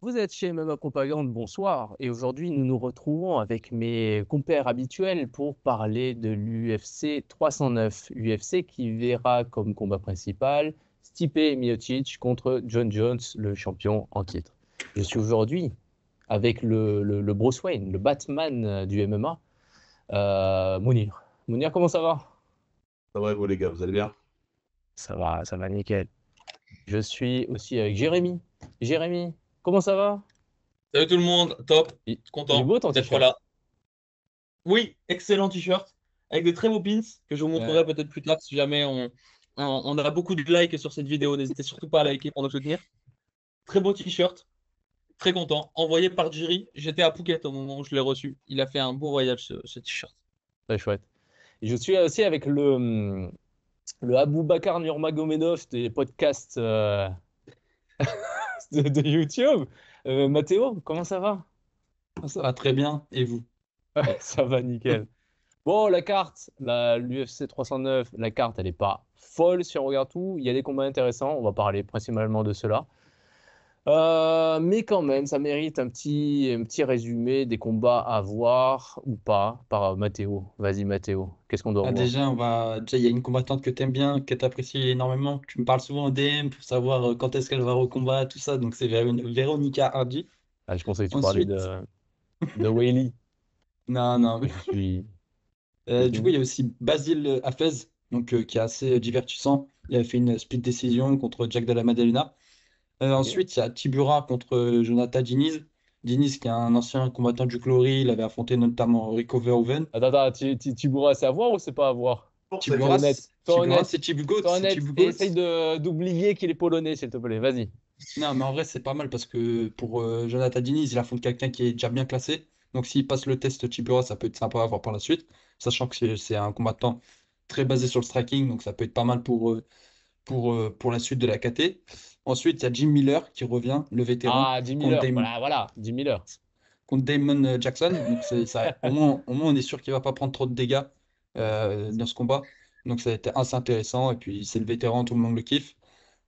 Vous êtes chez MMA Propagande, bonsoir. Et aujourd'hui, nous nous retrouvons avec mes compères habituels pour parler de l'UFC 309. UFC qui verra comme combat principal Stipe Miocic contre John Jones, le champion en titre. Je suis aujourd'hui avec le Bruce Wayne, le Batman du MMA, Mounir. Mounir, comment ça va? Ça va, vous les gars, vous allez bien? Ça va nickel. Je suis aussi avec Jérémy. Jérémy, comment ça va? Salut tout le monde, top, Il est content beau ton d'être t-shirt. là. Oui, excellent t-shirt, avec de très beaux pins que je vous Ouais. montrerai peut-être plus tard si jamais on a beaucoup de likes sur cette vidéo. N'hésitez surtout pas à liker pour nous soutenir. Très beau t-shirt, très content. Envoyé par Jerry, j'étais à Phuket au moment où je l'ai reçu. Il a fait un beau voyage ce t-shirt. Très chouette. Et je suis aussi avec le Aboubacar Nurmagomedov des podcasts de YouTube. Mathéo, comment ça va? Ça va très bien, et vous? Ça va nickel. Bon, la carte, l'UFC 309, la carte, elle n'est pas folle si on regarde tout. Il y a des combats intéressants, on va parler principalement de cela. Mais quand même, ça mérite un petit résumé des combats à voir ou pas par Mathéo. Vas-y, Mathéo, qu'est-ce qu'on doit Ah, voir? déjà, il y a une combattante que t'aimes bien, que t'apprécies énormément. Tu me parles souvent en DM pour savoir quand est-ce qu'elle va recombattre, tout ça. Donc c'est Véronica Hardy. Ah, je pensais que tu parlais Ensuite, de Weili. non, non. Je suis. Je Du coup, il suis- y a aussi Basile Hafez, qui est assez divertissant. Il avait fait une split décision contre Jack Della Maddalena. Ok. Ensuite, il y a Tibura contre Jonathan Diniz. Diniz, qui est un ancien combattant du Glory, il avait affronté notamment Rico Verhoeven. Attends, tu pourras savoir ou c'est pas à voir? Sois Tibura, honnête. Sois Tibura, honnête. c'est Chibugot, Sois c'est honnête et Chibugot. essaye d'oublier qu'il est polonais, s'il te plaît. Vas-y. Non, mais en vrai, c'est pas mal parce que pour Jonathan Diniz, il affronte quelqu'un qui est déjà bien classé. Donc, s'il passe le test Tibura, ça peut être sympa à voir par la suite. Sachant que c'est un combattant très basé sur le striking, donc ça peut être pas mal pour la suite de la KT. Ensuite, il y a Jim Miller qui revient, le vétéran, Ah, Jim contre Miller. Damon, Voilà, voilà. Jim Miller. contre Damon Jackson. Donc, c'est ça. Au moins, on est sûr qu'il va pas prendre trop de dégâts dans ce combat. Donc, ça a été assez intéressant. Et puis, c'est le vétéran, tout le monde le kiffe.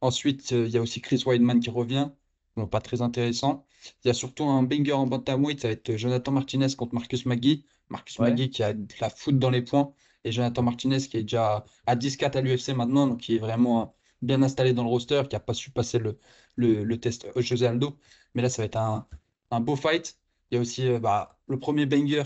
Ensuite, il y a aussi Chris Weidman qui revient. Bon, pas très intéressant. Il y a surtout un banger en bantamweight, ça va être Jonathan Martinez contre Marcus Magny. Marcus Ouais. Magny qui a de la foot dans les points. Et Jonathan Martinez qui est déjà à 10-4 à l'UFC maintenant, donc qui est vraiment bien installé dans le roster, qui n'a pas su passer le test José Aldo. Mais là, ça va être un beau fight. Il y a aussi le premier banger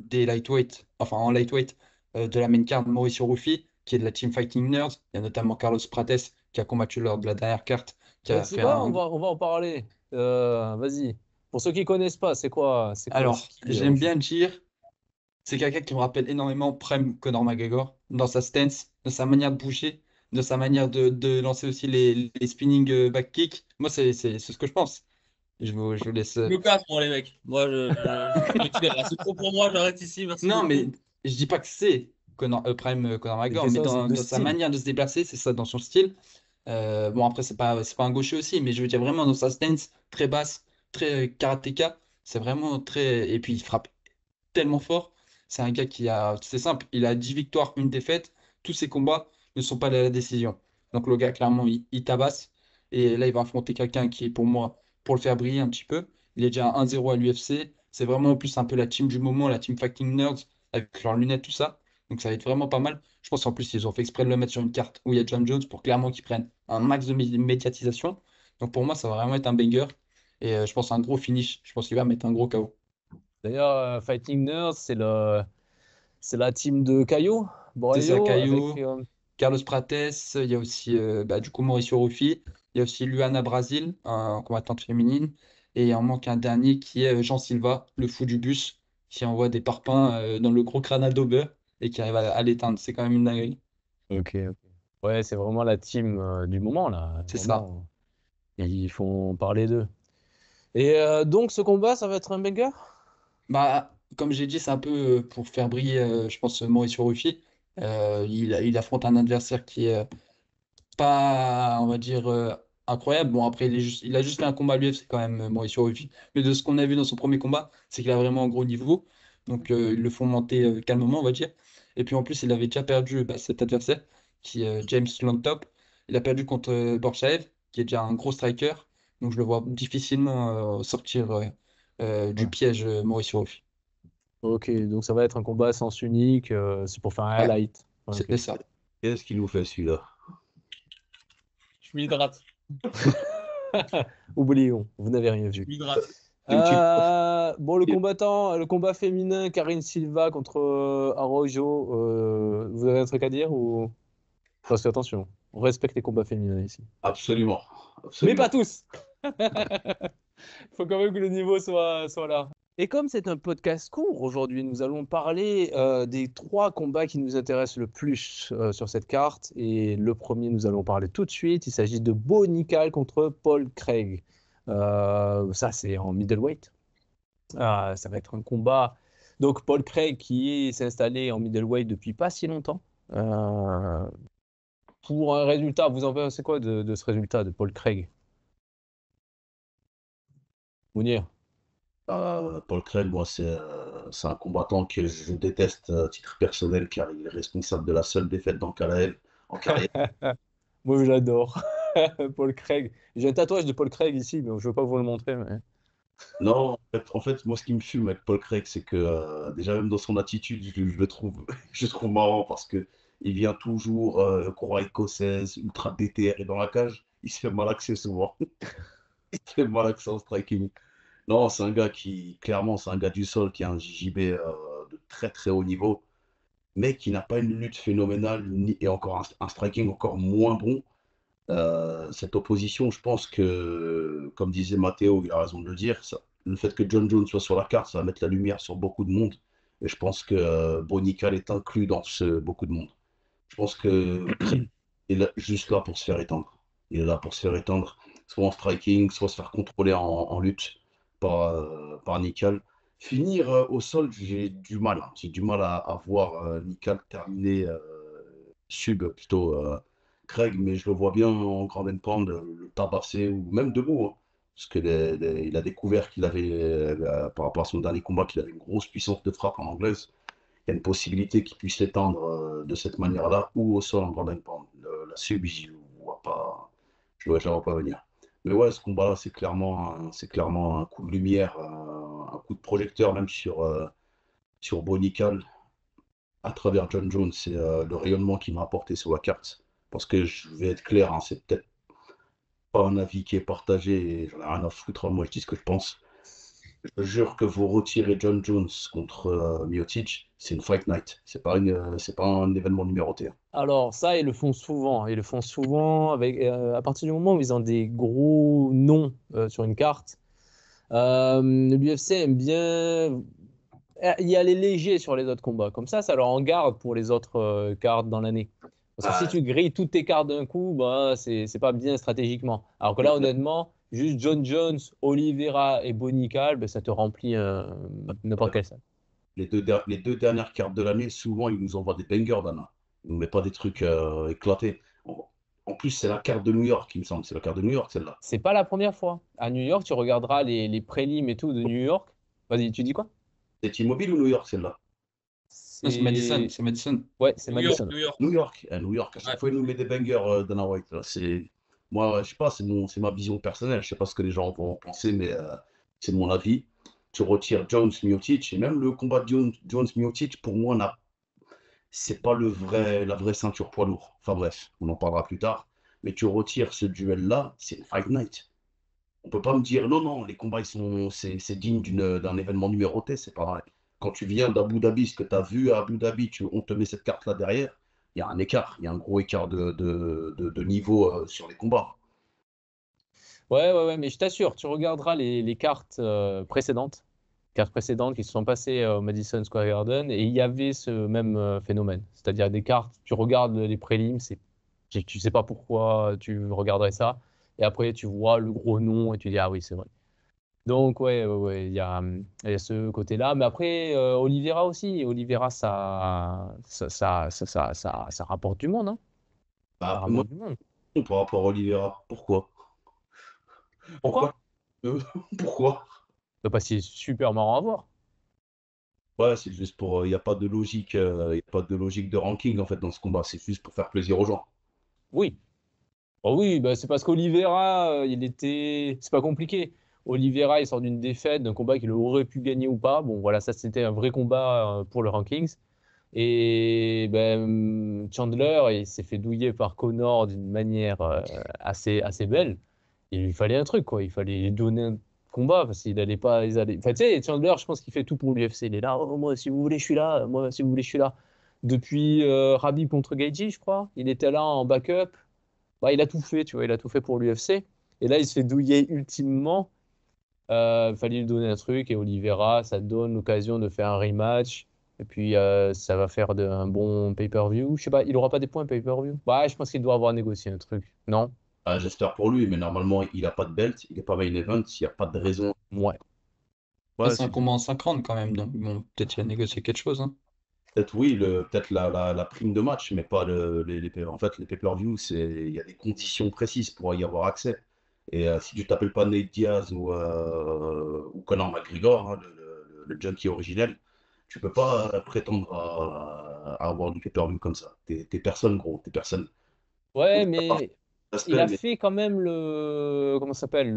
des lightweight, enfin en lightweight, de la main card, Mauricio Ruffi, qui est de la Team Fighting Nerds. Il y a notamment Carlos Prates qui a combattu lors de la dernière carte, qui Mais a tu sais fait quoi? un. On va en parler. Vas-y. Pour ceux qui connaissent pas, c'est Alors, qui j'aime bien dire, c'est quelqu'un qui me rappelle énormément Prem Conor McGregor dans sa stance, dans sa manière de bouger, dans sa manière de lancer aussi les spinning back kicks. Moi, c'est ce que je pense. Je vous laisse. Je me casse, moi, les mecs. Moi, je retire. Là, c'est trop pour moi, j'arrête ici, merci Non, mais beaucoup. c'est je dis pas que c'est Prime Conor une McGregor, mais question de dans sa style. manière de se déplacer, c'est ça, dans son style. Bon, après, c'est pas un gaucher aussi, mais je veux dire vraiment dans sa stance, très basse, très karatéka. C'est vraiment très. Et puis, il frappe tellement fort. C'est un gars qui a. C'est simple, il a 10 victoires, une défaite. Tous ses combats ne sont pas à la décision. Donc, le gars, clairement, il tabasse. Et là, il va affronter quelqu'un qui est pour moi, pour le faire briller un petit peu. Il est déjà à 1-0 à l'UFC. C'est vraiment en plus un peu la team du moment, la team Fighting Nerds, avec leurs lunettes, tout ça. Donc, ça va être vraiment pas mal. Je pense qu'en plus, ils ont fait exprès de le mettre sur une carte où il y a John Jones pour clairement qu'ils prennent un max de médiatisation. Donc, pour moi, ça va vraiment être un banger. Et je pense un gros finish. Je pense qu'il va mettre un gros KO. D'ailleurs, Fighting Nerds, c'est la team de Caio, C'est ça, Borrello, avec. Caio, Carlos Prates, il y a aussi du coup Mauricio Ruffi, il y a aussi Luana Brasil, combattante féminine, et il en manque un dernier qui est Jean Silva, le fou du bus, qui envoie des parpaings dans le gros crâne d'Aubert et qui arrive à l'éteindre. C'est quand même une dinguerie. Ok, ok. Ouais, c'est vraiment la team du moment, là. C'est ça. Vraiment. Et ils font parler d'eux. Et donc, ce combat, ça va être un banger? Comme j'ai dit, c'est un peu pour faire briller, je pense, Mauricio Ruffi. Il affronte un adversaire qui est pas, on va dire, incroyable. Bon, après, il a juste fait un combat à l'UFC quand même, Mauricio Ruffi. Mais de ce qu'on a vu dans son premier combat, c'est qu'il a vraiment un gros niveau. Donc, ils le font monter calmement, on va dire. Et puis, en plus, il avait déjà perdu cet adversaire, qui est James Longtop. Il a perdu contre Borchaev, qui est déjà un gros striker. Donc je le vois difficilement sortir du Ouais. piège Mauricio Ruffi. Ok, donc ça va être un combat à sens unique, c'est pour faire un Ouais, highlight. Ok. c'était ça. Qu'est-ce qu'il nous fait celui-là? Je m'hydrate. Oublions, vous n'avez rien Je vu. m'hydrate. Une petite Bon, le combat féminin, Karine Silva contre Araujo, vous avez un truc à dire ou... Parce que attention, on respecte les combats féminins ici. Absolument, Mais pas absolument. tous! Il faut quand même que le niveau soit là. Et comme c'est un podcast court aujourd'hui, nous allons parler des 3 combats qui nous intéressent le plus sur cette carte. Et le premier, nous allons parler tout de suite. Il s'agit de Bo Nickal contre Paul Craig. Ça, c'est en middleweight. Ça va être un combat. Donc, Paul Craig qui s'est installé en middleweight depuis pas si longtemps. Euh, pour un résultat, vous en pensez quoi de ce résultat de Paul Craig, Mounir? Paul Craig, moi, c'est un combattant que je déteste à titre personnel car il est responsable de la seule défaite dans KLF en carrière. Moi, je l'adore. Paul Craig. J'ai un tatouage de Paul Craig ici, mais je ne veux pas vous le montrer. Non, en fait, moi, ce qui me fume avec Paul Craig, c'est que déjà, même dans son attitude, je le trouve, je le trouve marrant parce que il vient toujours croix écossaise, ultra déter et dans la cage, il se fait malaxer souvent. Il se fait malaxer en striking. Non, c'est un gars qui, clairement, c'est un gars du sol qui a un JJB de très très haut niveau, mais qui n'a pas une lutte phénoménale et encore un striking encore moins bon. Cette opposition, je pense que, comme disait Matteo, il a raison de le dire, le fait que John Jones soit sur la carte, ça va mettre la lumière sur beaucoup de monde. Et je pense que Bonical est inclus dans ce beaucoup de monde. Je pense que Craig est juste là pour se faire étendre. Il est là pour se faire étendre, soit en striking, soit se faire contrôler en lutte par Nikal. Finir au sol, j'ai du mal, hein. J'ai du mal à voir Nikal terminer sub plutôt Craig, mais je le vois bien en grand and pound le tabasser ou même debout, hein. Parce qu'il a découvert qu'il avait, par rapport à son dernier combat, qu'il avait une grosse puissance de frappe en anglaise. Il y a une possibilité qu'il puisse l'étendre de cette manière-là ou au sol en grand and pound. La sub, je ne vois pas, je ne vois pas venir. Mais ouais, ce combat-là, c'est clairement un coup de lumière, un coup de projecteur même sur Bonical à travers John Jones. C'est le rayonnement qu'il m'a apporté sur la carte. Parce que je vais être clair, hein, c'est peut-être pas un avis qui est partagé et j'en ai rien à foutre, hein. Moi, je dis ce que je pense. Je jure que vous retirez John Jones contre Miocic, c'est une fight night. C'est pas un événement numéroté, hein. Alors, ça, ils le font souvent. Ils le font souvent à partir du moment où ils ont des gros noms sur une carte. L'UFC aime bien y aller léger sur les autres combats. Comme ça leur en garde pour les autres cartes dans l'année. Parce que si Ah, tu grilles toutes tes cartes d'un coup, bah, c'est pas bien stratégiquement. Alors que là, honnêtement, juste John Jones, Oliveira et Bonical, ben, ça te remplit n'importe quelle salle. les deux dernières cartes de l'année, souvent, ils nous envoient des bangers, Dana. Ils nous mettent pas des trucs éclatés. En plus, c'est la carte de New York, il me semble. C'est la carte de New York, celle-là. C'est pas la première fois. À New York, tu regarderas les prélims et tout de New York. Vas-y, tu dis quoi? C'est Immobile ou New York, celle-là? Non, c'est Madison, C'est... c'est Madison. Ouais, c'est New York, Madison. New York. New York. New York, à chaque Ouais. fois, il nous met des bangers, Dana White, là. Moi, je sais pas, c'est ma vision personnelle. Je sais pas ce que les gens vont en penser, mais c'est mon avis. Tu retires Jones, Miocic, et même le combat de Jones-Miocic, pour moi, c'est pas la vraie ceinture poids lourd. Enfin bref, on en parlera plus tard. Mais tu retires ce duel-là, c'est une Fight Night. On peut pas me dire non, non, les combats, c'est digne d'un événement numéroté, c'est pas vrai. Quand tu viens d'Abu Dhabi, ce que tu as vu à Abu Dhabi, on te met cette carte-là derrière, il y a un écart, il y a un gros écart de niveau sur les combats. Ouais, ouais, ouais, mais je t'assure, tu regarderas les cartes précédentes qui se sont passées au Madison Square Garden, et il y avait ce même phénomène. C'est-à-dire des cartes, tu regardes les prélims, tu sais pas pourquoi tu regarderais ça, et après tu vois le gros nom et tu dis, ah oui, c'est vrai. Donc, ouais, ouais, ouais, il y a ce côté-là. Mais après, Oliveira aussi. Oliveira, ça rapporte du monde, hein. Ça Bah, moi, rapporte du monde. par rapport à Oliveira, pourquoi? Pourquoi? Pourquoi? Euh, Pourquoi? Parce qu'il est super marrant à voir. Ouais, c'est juste pour. Il n'y a pas de logique, y a pas de logique de ranking en fait dans ce combat. C'est juste pour faire plaisir aux gens. Oui. Oh oui, bah, c'est parce qu'Oliveira, c'est pas compliqué. Oliveira, il sort d'une défaite, d'un combat qu'il aurait pu gagner ou pas. Bon, voilà, ça c'était un vrai combat pour le rankings. Et ben, Chandler, il s'est fait douiller par Connor d'une manière assez belle. Il lui fallait un truc, quoi. Il fallait lui donner un combat parce qu'il allait pas. Enfin, tu sais, Chandler, je pense qu'il fait tout pour l'UFC. Il est là, oh, moi, si vous voulez, je suis là. Moi, si vous voulez, je suis là. Depuis Khabib contre Gaethje, je crois, il était là en backup. Bah, il a tout fait, tu vois, il a tout fait pour l'UFC. Et là, il se fait douiller ultimement. Il fallait lui donner un truc et Oliveira, ça donne l'occasion de faire un rematch. Et puis, ça va faire un bon pay-per-view. Je sais pas, il aura pas des points pay-per-view? Ouais, je pense qu'il doit avoir négocié un truc. Non? Ah, j'espère pour lui, mais normalement, il n'a pas de belt, il n'est pas main event, il n'y a pas de raison. Ouais. Là, Ouais, c'est un c'est combat en 5 rounds quand même, donc bon, peut-être qu'il a négocié quelque chose, hein. Peut-être oui, peut-être la prime de match, mais pas en fait, les pay-per-view, il y a des conditions précises pour y avoir accès. Et si tu t'appelles pas Nate Diaz ou Conor McGregor, hein, le junkie originel, tu peux pas prétendre à avoir du pay-per-view comme ça. T'es personne, gros, t'es personne. Ouais, Au-delà de mais il l'aspect, a mais fait quand même comment ça s'appelle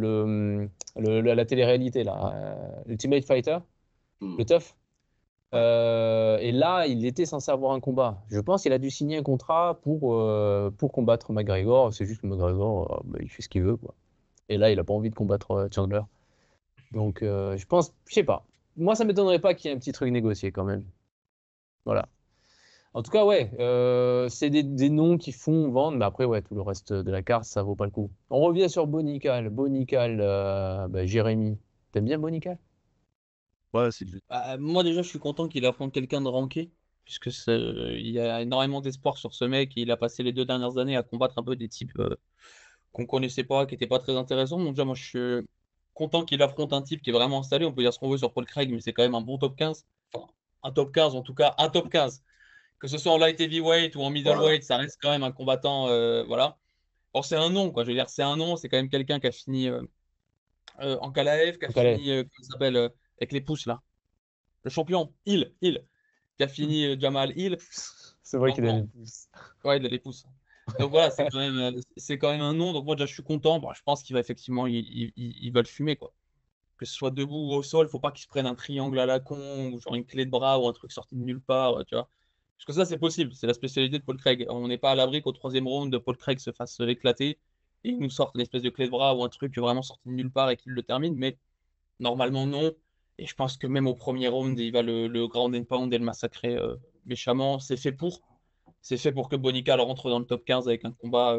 la télé-réalité là, Ultimate Fighter, hmm, le TUF. ouais. Et là, il était censé avoir un combat. Je pense qu'il a dû signer un contrat pour combattre McGregor. C'est juste que McGregor, bah, il fait ce qu'il veut, quoi. Et là, il a pas envie de combattre Chandler. Donc, je pense, je sais pas. Moi, ça m'étonnerait pas qu'il y ait un petit truc négocié quand même. Voilà. En tout cas, ouais, c'est des noms qui font vendre, mais après, ouais, tout le reste de la carte, ça vaut pas le coup. On revient sur Bonical. Bonical, bah, Jérémy. T'aimes bien Bonical? Ouais, c'est du- Moi déjà, je suis content qu'il affronte quelqu'un de ranké, puisque il y a énormément d'espoir sur ce mec. Il a passé les 2 dernières années à combattre un peu des types qu'on connaissait pas, qui n'étaient pas très intéressants. Donc déjà, moi, je suis content qu'il affronte un type qui est vraiment installé. On peut dire ce qu'on veut sur Paul Craig, mais c'est quand même un bon top 15. Enfin, un top 15, en tout cas, un top 15. Que ce soit en light heavyweight ou en Voilà. middleweight, ça reste quand même un combattant. Voilà. Or, c'est un nom, quoi. Je veux dire, c'est un nom. C'est quand même quelqu'un qui a fini en KLAF, qui a Donc, allez, fini, comment ça s'appelle, avec les pouces, là. Le champion, Hill, qui a fini Jamal Hill. c'est vrai Donc qu'il a bon, les pouces. ouais, il a les pouces. Donc voilà, c'est quand même un nom. Donc moi, déjà, je suis content. Bon, je pense qu'il va effectivement, il va le fumer, quoi. Que ce soit debout ou au sol, faut pas qu'il se prenne un triangle à la con, ou genre une clé de bras, ou un truc sorti de nulle part, tu vois. Parce que ça, c'est possible. C'est la spécialité de Paul Craig. On n'est pas à l'abri qu'au troisième round, de Paul Craig se fasse éclater et il nous sorte une espèce de clé de bras ou un truc vraiment sorti de nulle part et qu'il le termine. Mais normalement, non. Et je pense que même au premier round, il va le ground and pound et le massacrer méchamment. C'est fait pour. C'est fait pour que Bonical rentre dans le top 15 avec un combat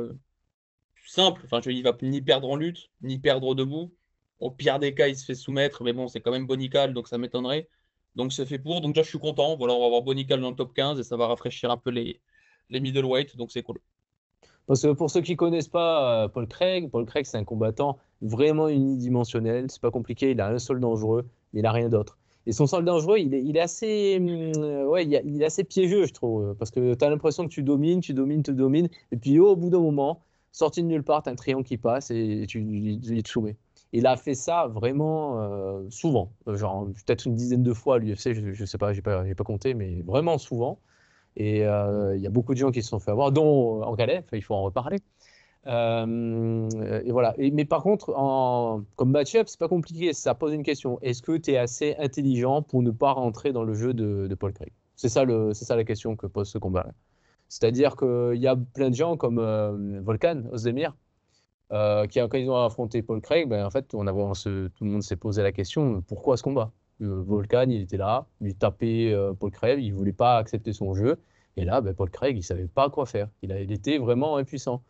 simple. Enfin, il va ni perdre en lutte, ni perdre debout. Au pire des cas, il se fait soumettre. Mais bon, c'est quand même Bonical, donc ça m'étonnerait. Donc c'est fait pour. Donc déjà, je suis content. Voilà, on va avoir Bonical dans le top 15 et ça va rafraîchir un peu les middleweight. Donc c'est cool. Parce que pour ceux qui connaissent pas Paul Craig, c'est un combattant vraiment unidimensionnel. C'est pas compliqué. Il a un seul dangereux, mais il a rien d'autre. Et son seul dangereux, il est assez, ouais, il est assez piégeux, je trouve, parce que tu as l'impression que tu domines, tu domines, et puis au bout d'un moment, sorti de nulle part, tu as un triangle qui passe et il te soumet. Il a fait ça vraiment souvent, genre peut-être une dizaine de fois à l'UFC, je sais pas, j'ai pas compté, mais vraiment souvent. Et il y a beaucoup de gens qui se sont fait avoir, dont en Calais, il faut en reparler. Et voilà. Mais par contre, comme match-up, c'est pas compliqué. Ça pose une question. Est-ce que tu es assez intelligent pour ne pas rentrer dans le jeu de Paul Craig? C'est ça la question que pose ce combat-là. C'est-à-dire qu'il y a plein de gens comme Volkan Ozdemir, quand ils ont affronté Paul Craig, ben, en fait, tout le monde s'est posé la question, pourquoi ce combat? Volkan, il était là, il tapait Paul Craig, il voulait pas accepter son jeu. Et là, ben, Paul Craig, il savait pas quoi faire. Il était vraiment impuissant.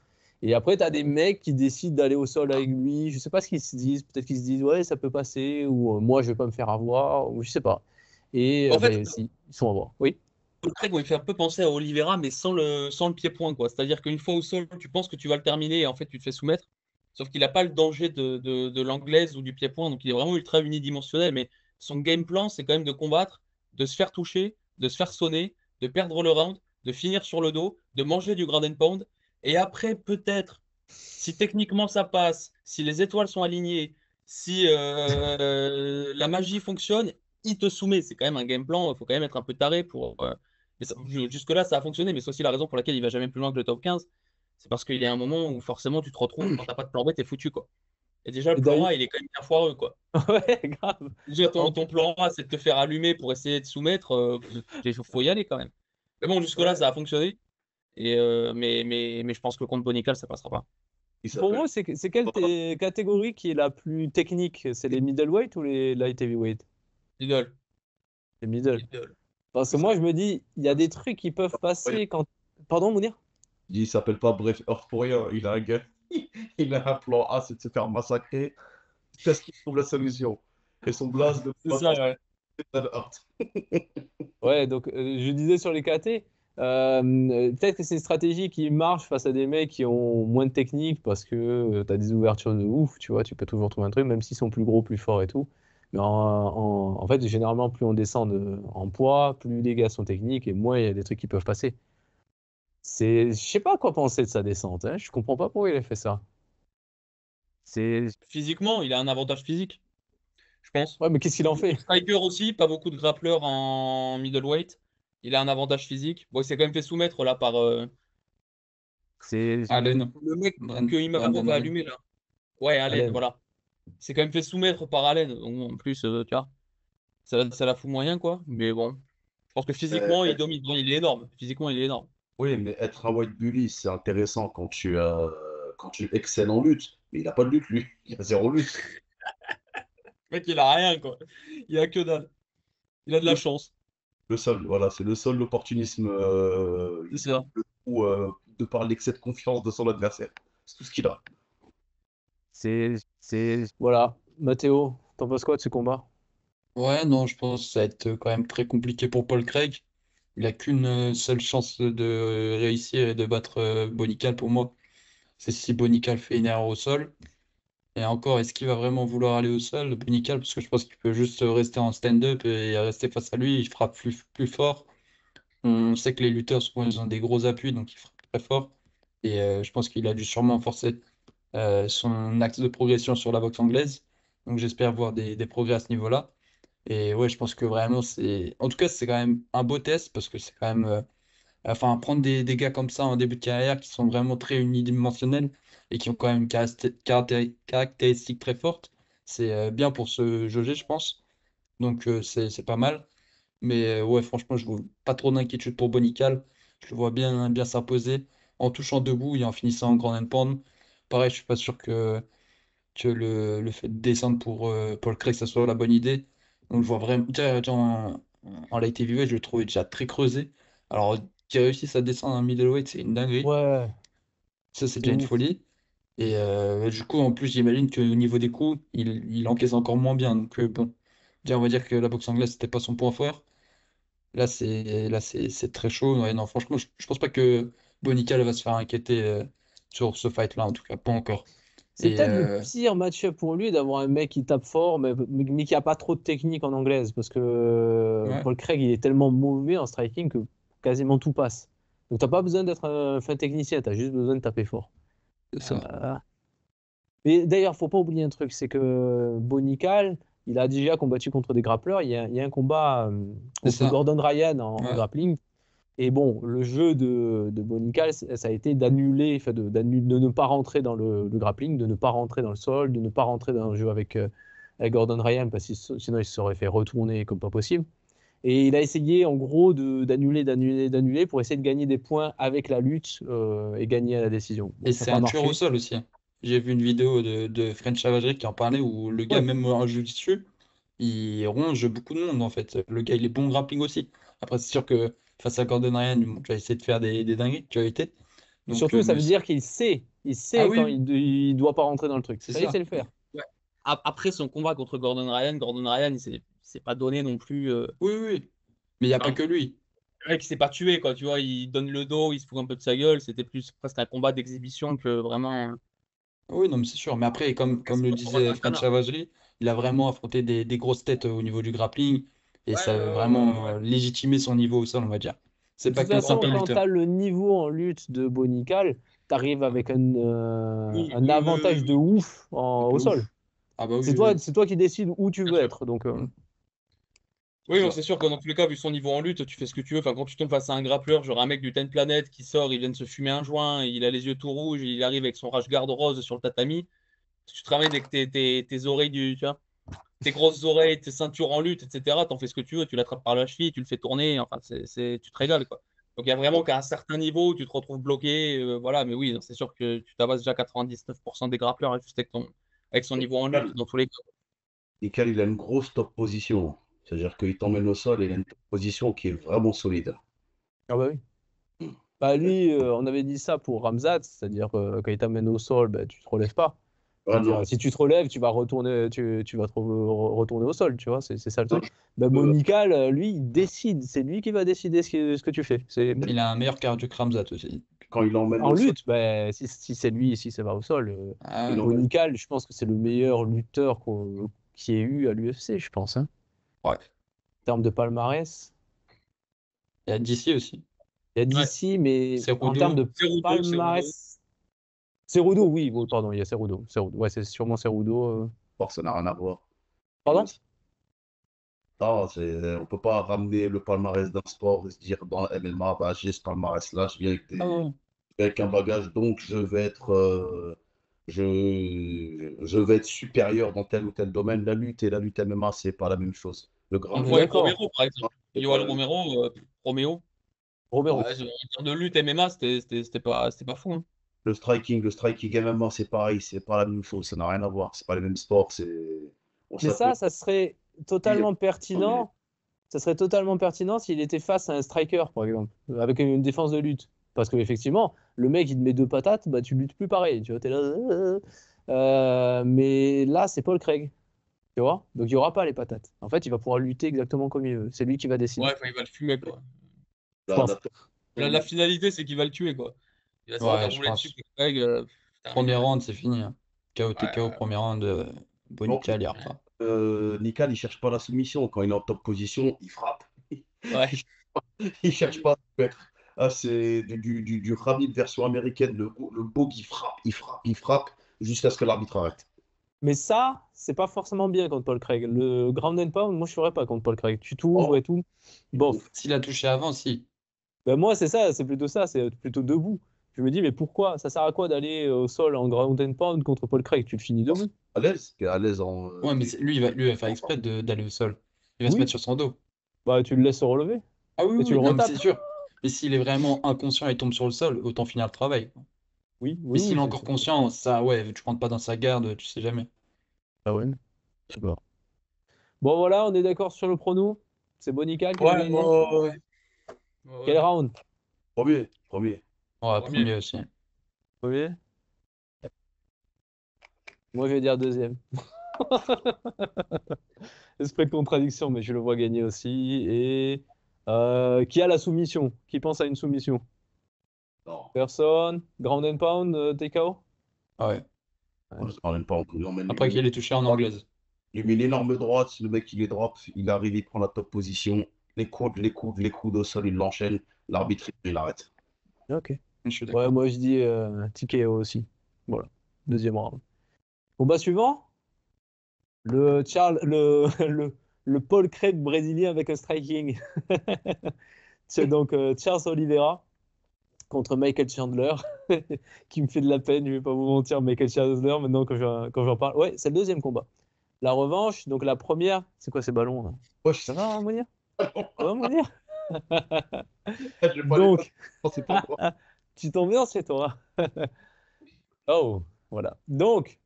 Et après, tu as des mecs qui décident d'aller au sol avec lui. Je sais pas ce qu'ils se disent. Peut-être qu'ils se disent, ouais, ça peut passer, ou moi, je vais pas me faire avoir, ou je sais pas. Et En fait, ben, si, ils sont à voir. Oui. Paul Craig, il fait un peu penser à Oliveira, mais sans le pied-point, quoi. C'est-à-dire qu'une fois au sol, tu penses que tu vas le terminer et en fait, tu te fais soumettre. Sauf qu'il n'a pas le danger de l'anglaise ou du pied-point, donc il est vraiment ultra unidimensionnel. Mais son game plan, c'est quand même de combattre, de se faire toucher, de se faire sonner, de perdre le round, de finir sur le dos, de manger du ground and pound. Et après, peut-être, si techniquement ça passe, si les étoiles sont alignées, si la magie fonctionne, il te soumet. C'est quand même un game plan, il faut quand même être un peu taré pour. Mais jusque-là, ça a fonctionné, mais c'est aussi la raison pour laquelle il va jamais plus loin que le top 15. c'est parce qu'il y a un moment où forcément tu te retrouves, quand t'as pas de plan B, t'es foutu, quoi. Et déjà, Et le plan A, il est quand même bien foireux, quoi. Ouais, grave. Déjà, En- ton plan A, c'est de te faire allumer pour essayer de soumettre. Il faut y aller quand même. Mais bon, jusque-là, Ouais. ça a fonctionné. Mais je pense que contre Bonical, ça passera pas. Il Pour s'appelle. moi, c'est quelle catégorie qui est la plus technique? C'est les middleweight ou les light heavyweight? Idole. Les middle. Idole. Parce que Il moi, s'appelle- je me dis, il y a des trucs qui peuvent passer quand. Pardon, Mounir? Il s'appelle pas Bref Earth pour rien. Il a un gars. Il a un plan A, c'est de se faire massacrer. Jusqu'à ce qu'il trouve la solution. Et son blaze de C'est ça, ouais. Earth. Ouais, donc je disais sur les KT, peut-être que c'est une stratégie qui marche face à des mecs qui ont moins de technique parce que tu as des ouvertures de ouf, tu vois, tu peux toujours trouver un truc, même s'ils sont plus gros, plus forts et tout. Mais en fait, généralement, plus on descend en poids, plus les gars sont techniques et moins il y a des trucs qui peuvent passer. Je sais pas quoi penser de sa descente, hein. Je comprends pas pourquoi il a fait ça. C'est, Physiquement, il a un avantage physique, je pense. ouais, mais qu'est-ce qu'il en fait? Striker aussi, pas beaucoup de grappleurs en middleweight. Il a un avantage physique. Bon, il s'est quand même fait soumettre là par C'est, Allen, le mec que Imavov Brandon a Allen. allumé là. Ouais, Allen, Allen. voilà. Il s'est quand même fait soumettre par Allen. Donc, en plus, tu vois, ça la fout moyen, quoi. Mais bon, je pense que physiquement, il domine. Bon, il est énorme. Physiquement, il est énorme. Oui, mais être un white bully, c'est intéressant quand tu excelles en lutte. Mais il n'a pas de lutte, lui. Il a zéro lutte. Le mec, il a rien, quoi. Il a que dalle. Il a de la Le, chance. le seul, voilà, c'est le seul opportunisme C'est ça. ou de par l'excès de confiance de son adversaire. C'est tout ce qu'il a. voilà. Mathéo, t'en penses quoi de ce combat? Ouais, non, je pense que ça va être quand même très compliqué pour Paul Craig. Il a qu'une seule chance de réussir et de battre Bonical pour moi. C'est si Bonical fait une erreur au sol. Et encore, est-ce qu'il va vraiment vouloir aller au sol, Bonical? Parce que je pense qu'il peut juste rester en stand-up et rester face à lui. Il frappe plus fort. On sait que les lutteurs, souvent, ils ont des gros appuis, donc ils frappent très fort. Et je pense qu'il a dû sûrement forcer son axe de progression sur la boxe anglaise. Donc j'espère voir des progrès à ce niveau-là. Et ouais, je pense que vraiment, c'est. En tout cas, c'est quand même un beau test parce que c'est quand même. Enfin, prendre des gars comme ça en début de carrière qui sont vraiment très unidimensionnels et qui ont quand même une caractéristique très forte, c'est bien pour se jauger, je pense. Donc c'est pas mal. Mais ouais, franchement, je vois pas trop d'inquiétude pour Bonical. Je le vois bien s'imposer en touchant debout et en finissant en grand and pound. Pareil, je suis pas sûr que le fait de descendre pour Paul Craig, ça soit la bonne idée. Donc je vois vraiment, déjà en light heavyweight, je le trouvais déjà très creusé. Alors, qu'il réussisse à descendre en middleweight, c'est une dinguerie. Ouais, Ça, c'est de déjà une ouf. folie. Et du coup, en plus, j'imagine qu'au niveau des coups, il encaisse encore moins bien. Donc bon, déjà, on va dire que la boxe anglaise, c'était pas son point fort. C'est très chaud. Ouais, non, franchement, je pense pas que Bonical va se faire inquiéter sur ce fight-là, en tout cas, pas encore. C'est Et peut-être le pire match-up pour lui d'avoir un mec qui tape fort, mais qui a pas trop de technique en anglaise. Parce que ouais, Paul Craig, il est tellement mauvais en striking que quasiment tout passe. Donc t'as pas besoin d'être un fin technicien, tu as juste besoin de taper fort. c'est ça. Euh, Mais d'ailleurs, faut pas oublier un truc, c'est que Bonical, il a déjà combattu contre des grappleurs. Il y a un combat C'est contre ça. Gordon Ryan en Ouais. grappling. Et bon, le jeu de Bonical, ça a été d'annuler, enfin de ne pas rentrer dans le grappling, de ne pas rentrer dans le sol, de ne pas rentrer dans le jeu avec Gordon Ryan, parce que sinon il se serait fait retourner comme pas possible. Et il a essayé en gros d'annuler pour essayer de gagner des points avec la lutte et gagner à la décision. Bon, Et ça n'a c'est pas un tueur au marché. sol aussi, hein. J'ai vu une vidéo de French Savagery qui en parlait où le gars, Ouais, même en jiu-jitsu, il ronge beaucoup de monde en fait. Le gars, il est bon grappling aussi. Après, c'est sûr que face à Gordon Ryan, bon, tu vas essayer de faire des dingueries, tu as été. Donc, surtout, ça mais veut dire qu'il ah sait oui, quand oui, il doit pas rentrer dans le truc. c'est Ça, il ça. sait le faire. Ouais. Après son combat contre Gordon Ryan, il s'est pas donné non plus. Oui, oui, oui. Mais il n'y a pas Enfin, que lui. le mec, il s'est pas tué, quoi. Tu vois, il donne le dos, il se fout un peu de sa gueule. C'était plus presque un combat d'exhibition que vraiment. Oui, non, mais c'est sûr. Mais après, comme C'est le pas pour battre disait un French canard. Savagery, il a vraiment affronté des grosses têtes au niveau du grappling et Ouais, ça a ouais, ouais, vraiment ouais. légitimé son niveau au sol, on va dire. C'est De pas toute qu'un façon, simple quand tu lutteur. as le niveau en lutte de Bonical, tu arrives avec Oui, un oui, oui, oui, avantage de oui. ouf De au sol. ouf. Ah bah oui, oui. C'est toi qui décides où tu Bien veux sûr. être. Donc, Mm. Oui, non, c'est sûr que dans tous les cas, vu son niveau en lutte, tu fais ce que tu veux. Enfin, quand tu tombes face à un grappleur, genre un mec du Ten Planet qui sort, il vient de se fumer un joint, il a les yeux tout rouges, il arrive avec son rash guard rose sur le tatami. Tu te ramènes avec tes oreilles, tu vois, tes grosses oreilles, tes ceintures en lutte, etc. T'en fais ce que tu veux, tu l'attrapes par la cheville, tu le fais tourner. Enfin, tu te régales, quoi. Donc, il y a vraiment qu'à un certain niveau, tu te retrouves bloqué. Voilà, mais oui, c'est sûr que tu tabasses déjà 99% des grappleurs juste avec son niveau en lutte, dans tous les cas. Nickel, il a une grosse top position. C'est-à-dire qu'il t'emmène au sol et il a une top position qui est vraiment solide. Ah bah oui. Bah lui, on avait dit ça pour Ramzat, c'est-à-dire quand il t'amène au sol, bah, tu te relèves pas. Ah C'est-à-dire, non, si tu te relèves, tu vas retourner, tu vas retourner au sol, tu vois, c'est ça le non, truc. Bah, Monical, lui, il décide, c'est lui qui va décider ce que tu fais. Il a un meilleur cardio que Ramzat aussi. quand il l'emmène En au sol, lutte, bah, si c'est lui, si ça va au sol, Ah il ouais. l'emmène. Monical, je pense que c'est le meilleur lutteur qui ait eu à l'UFC, je pense, hein. Ouais. En termes de palmarès, Il y a DC aussi. il y a Ouais. d'ici, mais en termes Cerudo. de Cerudo. palmarès, Cerudo, oui, bon, pardon, il y a Cerudo. Ouais, c'est sûrement Cerudo. Or, ça n'a rien à voir. Pardon? Non, on peut pas ramener le palmarès d'un sport et se dire dans la MMA, bah, j'ai ce palmarès-là, je viens Ah ouais. avec un bagage, donc je vais être supérieur dans tel ou tel domaine. La lutte et la lutte MMA, c'est pas la même chose. Le On On grand le est voit avec d'accord. Romero, par exemple. c'est pas Yoel la même Romero, Roméo. Romero. Ouais, en termes de lutte MMA, c'était pas fou, hein. le striking MMA, c'est pareil, c'est pas la même chose, ça n'a rien à voir, c'est pas les mêmes sports, Mais ça peut ça serait dire, totalement mais pertinent. Ça serait totalement pertinent s'il était face à un striker, par exemple, avec une défense de lutte. Parce qu'effectivement, le mec, il te met deux patates, bah, tu luttes plus pareil. Tu vois, t'es là. Mais là, c'est Paul Craig. Tu vois? Donc, il n'y aura pas les patates. En fait, il va pouvoir lutter exactement comme il veut. C'est lui qui va décider. Ouais, enfin, il va le fumer, quoi. Je la, pense. la, La finalité, c'est qu'il va le tuer, quoi. Il va se mettre à Ouais, je rouler dessus, pense. Craig, Premier terminé. round, c'est fini, hein. KO TKO, Ouais, premier round, non, Bonica, il y repart. Nikan, il cherche pas la soumission. Quand il est en top position, il frappe. ouais. Il cherche pas à se mettre. Ah, c'est du Khabib version américaine. Le beau qui frappe, il frappe, jusqu'à ce que l'arbitre arrête. Mais ça, c'est pas forcément bien contre Paul Craig. Le ground and pound, moi, je ferais pas contre Paul Craig. Tu t'ouvres Oh, et tout. Bof. S'il a touché avant, si. Ben moi, c'est ça, c'est plutôt debout. Je me dis, mais pourquoi? Ça sert à quoi d'aller au sol en ground and pound contre Paul Craig? Tu le finis debout. à l'aise, t'es à l'aise en. Ouais, mais lui, il va faire exprès d'aller au sol. Il va se mettre Oui, sur son dos. bah tu le laisses se relever Ah oui, et oui, tu oui, le non, mais c'est retapes. sûr. Mais s'il est vraiment inconscient et tombe sur le sol, autant finir le travail. Oui, Mais oui, s'il oui, est encore conscient, ça, ouais, tu rentres pas dans sa garde, tu sais jamais. Ah ouais, je sais pas. Bon, voilà, on est d'accord sur le prono. C'est Bonical qui va Ouais, gagner. ouais. Ouais, Quel ouais. round? Premier, premier. Ouais, Premier. premier aussi. Premier? Moi, je vais dire deuxième. Esprit de contradiction, mais je le vois gagner aussi. Et qui a la soumission? Qui pense à une soumission? Non, Personne? Ground and pound, TKO? Ah ouais. on Ouais. ne parle même pas. On emmène Après qu'il ait touché en anglaise. il met une énorme droite. Si le mec, il est drop, il arrive, il prend la top position. Les coudes au sol, il l'enchaîne. L'arbitre, il arrête. Ok. Je suis Ouais, d'accord. moi je dis TKO aussi. Voilà. Deuxième round. Combat suivant, le, Charles, le Paul Craig brésilien avec un striking. C'est donc Charles Oliveira contre Michael Chandler, qui me fait de la peine, je vais pas vous mentir, Michael Chandler, maintenant quand j'en parle. Ouais, c'est le deuxième combat. La revanche, donc la première, c'est quoi ces ballons là? Wesh, Ça va, hein, Mounir? Ça va, Mounir? je vais pas les passer. Donc, C'est pas moi. tu t'ambiances chez toi. Oh, voilà. Donc,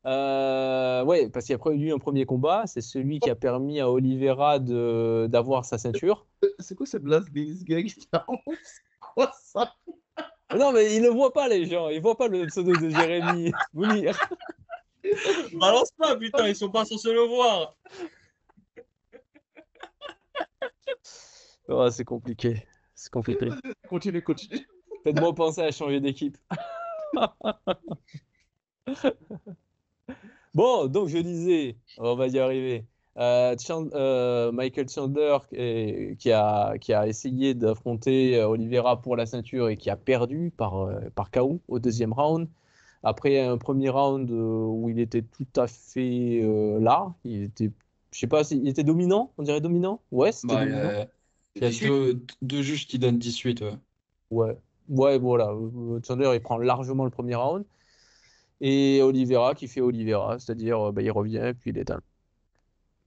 ouais, parce qu'il y a eu un premier combat, c'est celui qui a permis à Oliveira d'avoir sa ceinture. C'est quoi cette blase des gars qui C'est quoi ça? Non, mais ils ne voient pas, les gens. Ils voient pas le pseudo de Jérémy Mounir. Balance pas, putain, ils sont pas censés le voir. Oh, c'est compliqué. C'est compliqué. Continue, continue. Faites-moi penser à changer d'équipe. Bon, donc je disais, on va y arriver. Michael Chandler qui a essayé d'affronter Oliveira pour la ceinture et qui a perdu par KO au deuxième round. Après un premier round où il était tout à fait là, il était Je sais pas s'il était dominant, on dirait dominant. Ouais, c'était Bah, dominant. il y a 18. deux juges qui donnent 18. Ouais. Ouais, ouais, voilà. Chandler, il prend largement le premier round. Et Oliveira qui fait Oliveira, c'est-à-dire bah, il revient puis il éteint.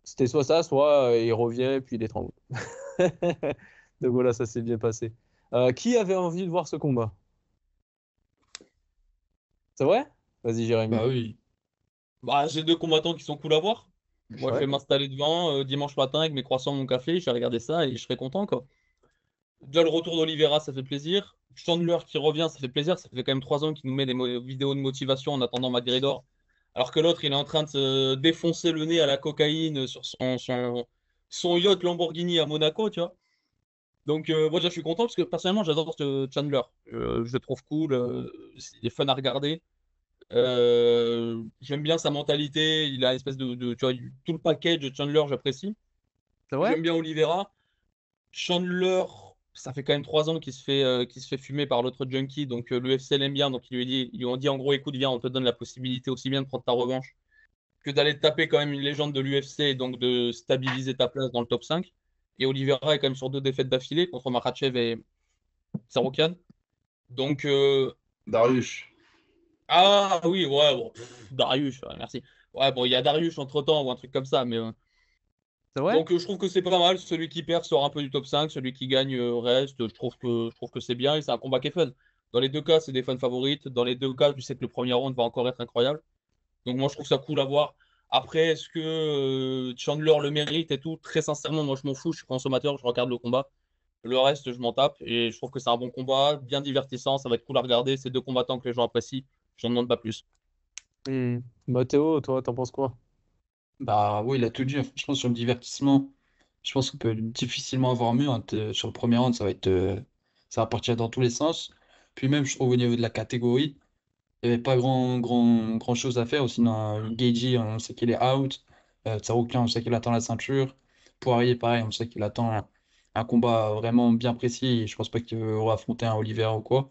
C'était soit ça, soit il revient puis il étrangle. Donc voilà, ça s'est bien passé. Qui avait envie de voir ce combat? C'est vrai? Vas-y, Jérémy. Bah oui. Bah, j'ai deux combattants qui sont cool à voir. Moi, je Ouais. vais m'installer devant dimanche matin avec mes croissants, mon café. Je vais regarder ça et je serai content, quoi. Déjà, le retour d'Oliveira, ça fait plaisir. Chandler qui revient, ça fait plaisir. Ça fait quand même 3 ans qu'il nous met des vidéos de motivation en attendant Madridor. Alors que l'autre, il est en train de se défoncer le nez à la cocaïne sur son yacht Lamborghini à Monaco, tu vois. Donc, moi, déjà, je suis content parce que personnellement, j'adore ce Chandler. Je le trouve cool. Il est fun à regarder. J'aime bien sa mentalité. Il a une espèce tu vois, tout le package de Chandler, j'apprécie. C'est vrai? J'aime bien Oliveira. Chandler, ça fait quand même 3 ans qu'il se fait fumer par l'autre junkie, donc l'UFC l'aime bien, donc ils lui ont dit en gros, écoute, viens, on te donne la possibilité aussi bien de prendre ta revanche que d'aller te taper quand même une légende de l'UFC et donc de stabiliser ta place dans le top 5. Et Oliveira est quand même sur 2 défaites d'affilée contre Makhachev et Saroukian. Donc, Darius. ah oui, ouais, bon, Darius, ouais, merci. Ouais, bon, il y a Darius entre-temps ou un truc comme ça, mais C'est vrai? donc je trouve que c'est pas mal. Celui qui perd sort un peu du top 5, celui qui gagne reste. Je trouve que c'est bien et c'est un combat qui est fun. Dans les deux cas, c'est des fans favorites. Dans les deux cas, tu sais que le premier round va encore être incroyable. Donc moi, je trouve ça cool à voir. Après, est-ce que Chandler le mérite et tout? Très sincèrement, moi, je m'en fous. Je suis consommateur, je regarde le combat. Le reste, je m'en tape et je trouve que c'est un bon combat, bien divertissant. Ça va être cool à regarder. C'est deux combattants que les gens apprécient. J'en demande pas plus. Hmm. Mathéo, toi, t'en penses quoi? Bah oui, il a tout dit. Franchement, sur le divertissement, je pense qu'on peut difficilement avoir mieux, hein. Sur le premier round, ça va partir dans tous les sens. Puis même, je trouve au niveau de la catégorie, il n'y avait pas grand chose à faire. Sinon, Gaethje, on sait qu'il est out. Tsarukyan, on sait qu'il attend la ceinture. Poirier, pareil, on sait qu'il attend un combat vraiment bien précis. Et je pense pas qu'il va affronter un Oliveira ou quoi.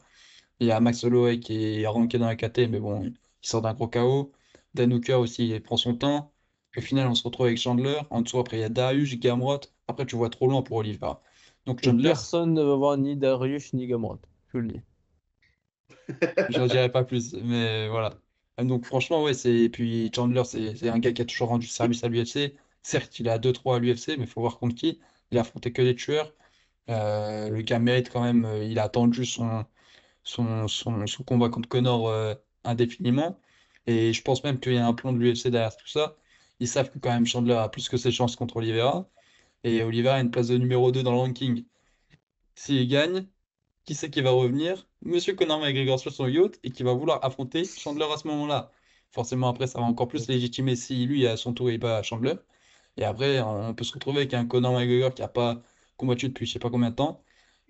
Il y a Max Holloway qui est ranké dans la KT, mais bon, il sort d'un gros KO. Dan Hooker aussi, il prend son temps. Au final, on se retrouve avec Chandler. En dessous, après, il y a Darius, Gamrot. Après, tu vois trop loin pour Oliveira. Donc Et Chandler, personne ne va voir ni Darius ni Gamrot. Je le dis. je ne dirais pas plus, mais voilà. Donc franchement, ouais, et puis Chandler, c'est un gars qui a toujours rendu service à l'UFC. Certes, il a 2-3 à l'UFC, mais il faut voir contre qui. Il a affronté que des tueurs. Le gars mérite quand même, il a attendu son combat contre Conor indéfiniment. Et je pense même qu'il y a un plan de l'UFC derrière tout ça. Ils savent que quand même Chandler a plus que ses chances contre Oliveira. Et Oliveira a une place de numéro 2 dans le ranking. S'il gagne, qui c'est qui va revenir? Monsieur Conor McGregor sur son yacht et qui va vouloir affronter Chandler à ce moment-là. Forcément, après, ça va encore plus légitimer si lui, à son tour, il bat Chandler. Et après, on peut se retrouver avec un Conor McGregor qui n'a pas combattu depuis je sais pas combien de temps.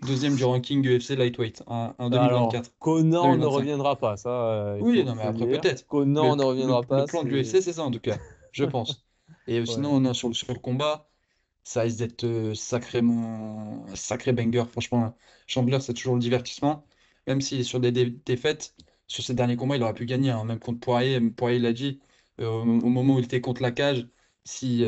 Deuxième du ranking UFC Lightweight en Alors, 2024. Conan ne 2025. reviendra pas, ça, il Oui, faut, non, mais faut le après, dire. peut-être. Conan Le, ne le, reviendra le pas, plan de c'est. l'UFC, c'est ça, en tout cas. Je pense. Et Ouais. sinon, non, sur le combat, ça risque d'être sacrément sacré banger. Franchement, Chandler, c'est toujours le divertissement. Même s'il est sur des défaites, sur ses derniers combats, il aurait pu gagner, hein. Même contre Poirier, Poirier l'a dit, au moment où il était contre la cage, si,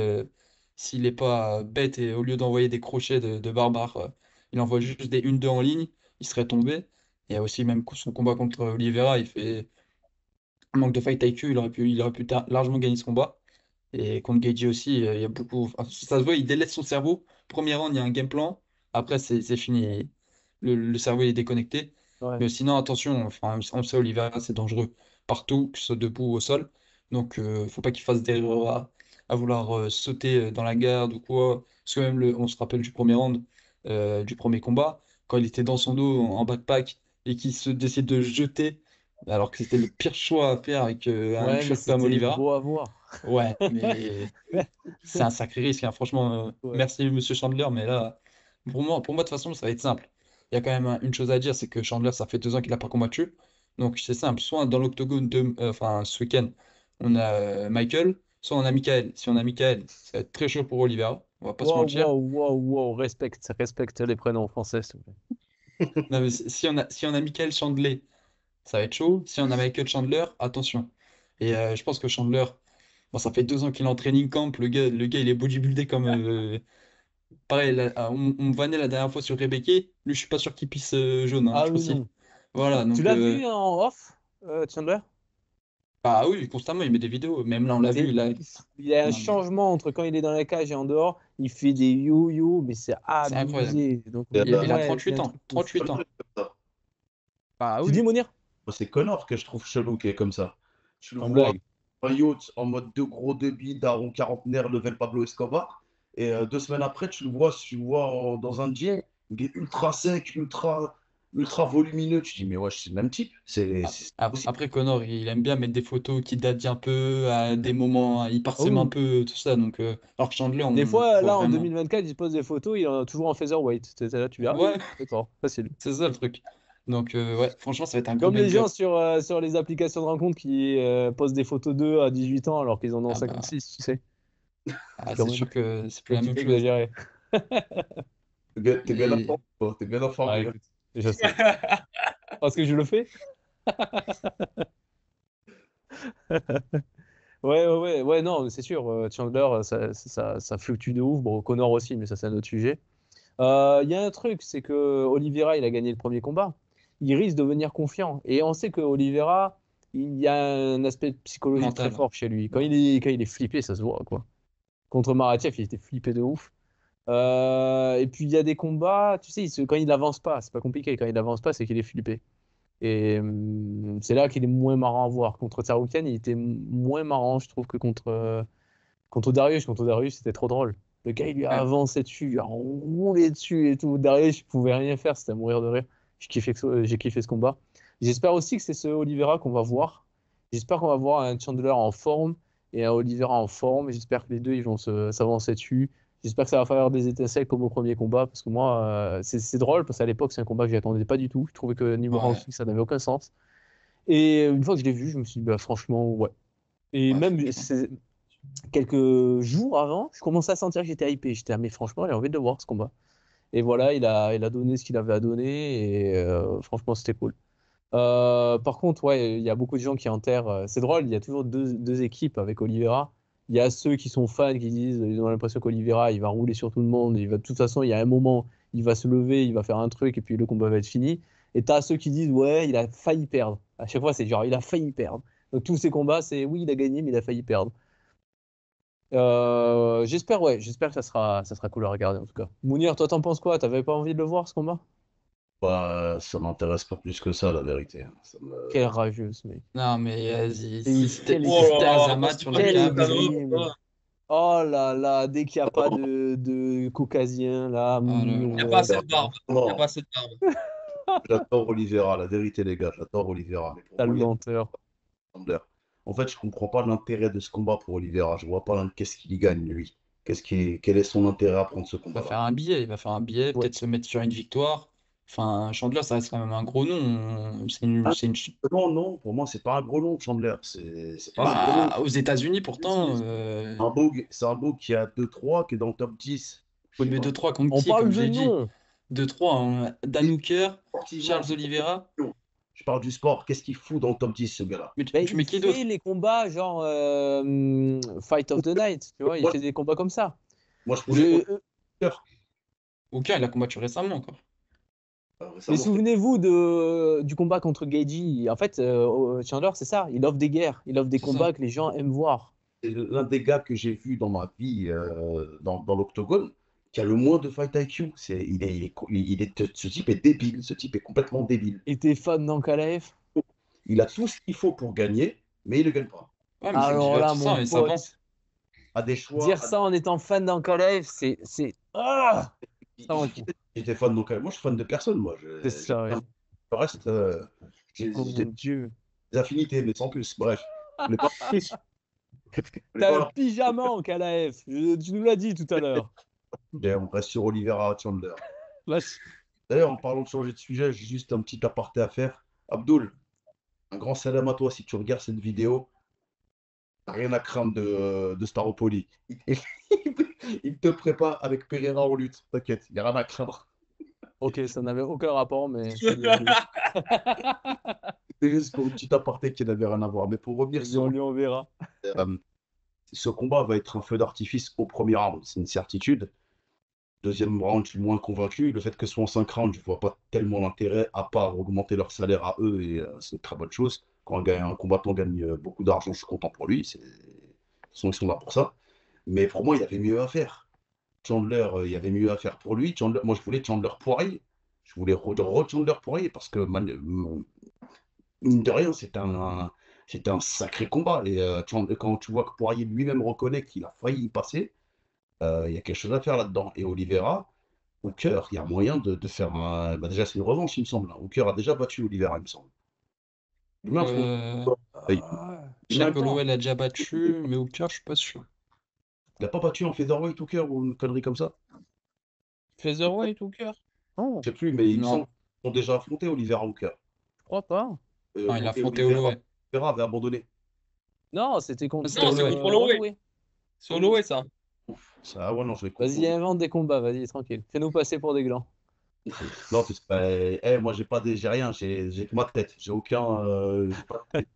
s'il n'est pas bête et au lieu d'envoyer des crochets de barbare, il envoie juste des 1-2 en ligne, il serait tombé. Et aussi, même son combat contre Oliveira, il fait manque de fight IQ, il aurait pu largement gagner ce combat. Et contre Gaethje aussi, il y a beaucoup. Enfin, ça se voit, il délaisse son cerveau. Premier round, il y a un game plan. Après, c'est fini. Le cerveau il est déconnecté. Ouais. Mais sinon, attention, enfin, on sait, Oliveira, c'est dangereux partout, que ce soit debout ou au sol. Donc, faut pas qu'il fasse d'erreur à vouloir sauter dans la garde ou quoi. Parce que même, on se rappelle du premier round, du premier combat, quand il était dans son dos en backpack et qu'il se décide de jeter, alors que c'était le pire choix à faire avec un Ouais, mais tueur comme c'était Oliveira. beau à voir. Ouais, mais c'est un sacré risque, hein. Franchement, Ouais. merci Monsieur Chandler, mais là, pour moi, de toute façon, ça va être simple. Il y a quand même une chose à dire, c'est que Chandler, ça fait 2 ans qu'il n'a pas combattu. Donc c'est simple, soit dans l'octogone enfin, ce week-end, on a Michael, soit on a Michael. Si on a Michael, ça va être très chaud pour Oliveira, on va pas se Wow, mentir. wow, wow, wow, respecte les prénoms français, s'il te plaît. Non, mais si on a Michael Chandler, ça va être chaud. Si on a Michael Chandler, attention. Et je pense que Chandler, Bon, ça fait 2 ans qu'il est en training camp. Le gars, il est bodybuildé comme. Pareil, on me vannait la dernière fois sur Rebecca. Lui, je suis pas sûr qu'il pisse jaune, hein, Ah je oui, précise. non. Voilà, Tu donc. l'as vu en off, Chandler? Ah oui, constamment, il met des vidéos. Même là, on l'a vu, C'est- là. Il y a un Non, mais changement entre quand il est dans la cage et en dehors. Il fait des yo-yo, mais c'est c'est incroyable. abusé. Donc, Et, Il a ouais, c'est 38 un ans. truc de ouf. 38 ans. Ah, tu dis, Mounir? Moi, c'est Connor que je trouve chelou qui est comme ça. Tu le En vois blague. en yacht en mode deux gros débits, daron quarantenaire, level Pablo Escobar. Et 2 semaines après, tu le vois dans un jet. Il est ultra sec, ultra volumineux. Tu te dis, mais ouais, c'est le même type. C'est possible. Après, Connor, il aime bien mettre des photos qui datent un peu à des moments, il Ah parsème un oui. peu, tout ça. Donc, alors que Chandler, Des on fois, voit là, en vraiment. 2024, il se pose des photos, il est toujours en featherweight. Là, tu dis, ah oui, Ouais, d'accord, facile. c'est ça le truc. Donc, ouais, franchement, ça va être un gros Comme les banger. gens sur les applications de rencontres qui postent des photos d'eux à 18 ans alors qu'ils en ont Ah bah, 56, tu sais. C'est quand c'est même sûr que c'est plus un la petit même peu chose. exagéré. T'es bien Et informé, toi. T'es bien Ah, informé, hein. écoute, je sais. Parce que je le fais? Ouais, non, c'est sûr. Chandler, ça fluctue de ouf. Bon, Connor aussi, mais ça, c'est un autre sujet. Il y a un truc, c'est que Oliveira, il a gagné le premier combat. Il risque de devenir confiant. Et on sait que Oliveira, il y a un aspect psychologique très mental. fort chez lui. Quand il est flippé, ça se voit, quoi. Contre Maratiev, il était flippé de ouf. Et puis il y a des combats, tu sais, quand il avance pas, c'est pas compliqué. Quand il avance pas, c'est qu'il est flippé. Et c'est là qu'il est moins marrant à voir. Contre Tsarukyan, il était moins marrant, je trouve, que contre Darius. Contre Darius, c'était trop drôle. Le gars, il lui a Ouais. avancé dessus, il a roulé dessus et tout. Darius, je pouvais rien faire, c'était à mourir de rire. J'ai kiffé ce combat. J'espère aussi que c'est ce Oliveira qu'on va voir. J'espère qu'on va voir un Chandler en forme et un Oliveira en forme. J'espère que les deux, ils vont s'avancer dessus. J'espère que ça va faire des étincelles comme au premier combat. Parce que moi, c'est drôle, parce qu'à l'époque, c'est un combat que j'attendais pas du tout. Je trouvais que niveau Ouais. ranking, ça n'avait aucun sens. Et une fois que je l'ai vu, je me suis dit, bah, franchement, ouais. Et Ouais, même franchement. quelques jours avant, je commençais à sentir que j'étais hypé. J'étais, ah, mais franchement, j'ai envie de le voir ce combat. Et voilà, il a donné ce qu'il avait à donner. Et franchement, c'était cool. Par contre, ouais, il y a beaucoup de gens qui enterrent. C'est drôle, il y a toujours deux équipes avec Oliveira. Il y a ceux qui sont fans qui disent, ils ont l'impression qu'Oliveira, il va rouler sur tout le monde. De toute façon, il y a un moment, il va se lever, il va faire un truc et puis le combat va être fini. Et t'as ceux qui disent, ouais, il a failli perdre. À chaque fois, c'est genre, il a failli perdre. Donc tous ces combats, c'est oui, il a gagné, mais il a failli perdre. J'espère que ça sera cool à regarder en tout cas. Mounir, toi, t'en penses quoi? T'avais pas envie de le voir ce combat? Bah, ça m'intéresse pas plus que ça, la vérité. Quelle rageuse, mec. Non, mais vas-y, Et si c'était Oh si c'était là là, Azamat c'est sur pas la lui quel le carte, cadeau, grim. quoi. Oh là là, dès qu'il n'y a pas de caucasien, là, oh là Il n'y a là. pas assez de barbe. Il n'y a pas Non, assez de barbe. j'adore Oliveira, la vérité, les gars, j'adore Oliveira. Mais pour t'as le moi, il y a menteur. Chandler. En fait, je comprends pas l'intérêt de ce combat pour Oliveira. Je vois pas qu'est-ce qu'il y gagne, lui. Quel est son intérêt à prendre ce Il va combat-là? faire un billet, il va faire un billet, Ouais. peut-être se mettre sur une victoire. Enfin, Chandler, ça reste quand même un gros nom. Ah, C'est une... non, non, pour moi, c'est pas un gros nom, Chandler. C'est pas un gros nom. Bah, aux États-Unis, pourtant, C'est un beau qui a 2-3, qui est dans le top 10. Je oui, sais mais pas. 2-3 contre On qui, parle comme de j'ai dit? nom. 2-3, hein. Dan Et Hooker, sportivement, Charles Oliveira. je parle du sport. Qu'est-ce qu'il fout dans le top 10, ce gars-là? Mais tu, Ben, tu mets il qui fait d'autre? les combats genre Fight of the Night, tu vois, il Moi, fait des combats comme ça. moi, je voulais Je, Hooker, il a combattu récemment encore. mais récemment, souvenez-vous du combat contre Gaethje. En fait, Chandler, c'est ça, il offre des guerres, il offre des C'est ça. combats que les gens aiment voir. c'est l'un des gars que j'ai vu dans ma vie, dans l'octogone, qui a le moins de fight IQ. Ce type est débile. Ce type est complètement débile. Et t'es fan d'Ankalaev? Il a tout ce qu'il faut pour gagner, mais il ne gagne pas. Ouais, mais c'est Alors là, divertissant mon et ça vend. pote, À des choix. dire ça en étant fan d'Ankalaev, c'est. Ah! Ça en fout. J'étais fan, donc moi je suis fan de personne. Moi, C'est ça, ouais. le reste, Oh j'ai mon Dieu. des affinités, mais sans plus. Bref, je voulais pas. je voulais T'as un pas pyjama en Kalaev. Tu nous l'as dit tout à l'heure. on reste sur Oliveira Chandler. Vache. D'ailleurs, en parlant de changer de sujet, j'ai juste un petit aparté à faire. Abdul, un grand salam à toi si tu regardes cette vidéo. T'as rien à craindre de Staropoli. Il te prépare avec Pereira en lutte. T'inquiète, il n'y a rien à craindre. Ok, ça n'avait aucun rapport, mais c'est bien vu. C'est juste pour une petite aparté qui n'avait rien à voir. Mais pour revenir Vas-y, sur on lui enverra. euh, ce combat va être un feu d'artifice au premier round, c'est une certitude. Deuxième round, je suis moins convaincu. Le fait que ce soit en 5 rounds, je vois pas tellement l'intérêt, à part augmenter leur salaire à eux, et c'est une très bonne chose. Quand un combattant gagne beaucoup d'argent, je suis content pour lui. De toute façon, ils sont là pour ça. Mais pour moi, il y avait mieux à faire. Chandler, il y avait mieux à faire pour lui. Chandler, moi, je voulais Chandler Poirier. Je voulais Chandler Poirier parce que, mine de rien, c'était un sacré combat. Et quand tu vois que Poirier lui-même reconnaît qu'il a failli y passer, il y a quelque chose à faire là-dedans. Et Oliveira, Hooker, il y a moyen de faire un. Bah, déjà, c'est une revanche, il me semble. Hooker a déjà battu Oliveira, il me semble. Il met un front. Euh, Il je met sais un que temps. Holloway l'a déjà battu, mais Hooker, je suis pas sûr. Il n'a pas battu en featherweight Hooker ou une connerie comme ça? Featherweight ou cœur? Non, Je sais plus, mais il me semble Non, qu'ils ont déjà affronté Oliveira Hooker. je crois pas. non, il a Et affronté Holloway. Oliveira avait abandonné. Non, c'était contre C'était Non, c'est Holloway. contre Holloway. Holloway. C'est Holloway, ça. Ça, ah ouais, non, je vais Vas-y, confondre. invente des combats, vas-y, tranquille. Fais-nous passer pour des glands. Non, moi, j'ai rien, j'ai que ma tête. J'ai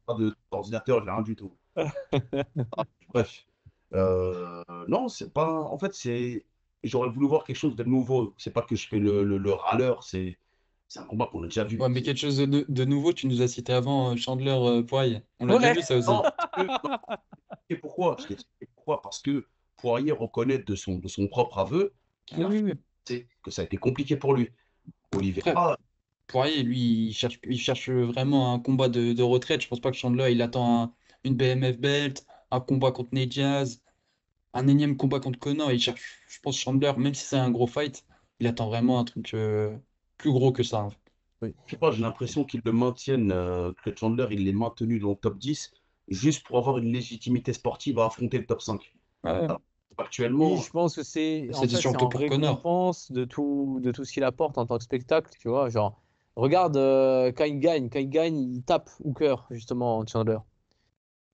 pas d'ordinateur, j'ai rien du tout. Bref. Non, c'est pas. En fait, j'aurais voulu voir quelque chose de nouveau. C'est pas que je fais le râleur, c'est un combat qu'on a déjà vu. Ouais, mais quelque chose de nouveau, tu nous as cité avant Chandler Poirier. On l'a déjà Ouais. vu ça aussi. Non, et pourquoi? Je t'ai expliqué pourquoi. Parce que Poirier reconnaît de son propre aveu qu'il Oui, a oui, oui. fait, que ça a été compliqué pour lui. Après, Oliveira, Poirier, lui, il cherche vraiment un combat de retraite. Je pense pas que Chandler, il attend une BMF belt, un combat contre Nate Diaz, un énième combat contre Conor. Il cherche, je pense, Chandler, même si c'est un gros fight, il attend vraiment un truc plus gros que ça, en fait. Oui. je sais pas, j'ai l'impression qu'ils le maintiennent, que Chandler, il l'est maintenu dans le top 10 juste pour avoir une légitimité sportive à affronter le top 5. Ouais. Alors, Oui, actuellement, je pense que c'est en C'était fait c'est surtout en pour Conor. récompense de tout ce qu'il apporte en tant que spectacle, tu vois. Genre, regarde quand il gagne, il tape Hooker, justement, Chandler.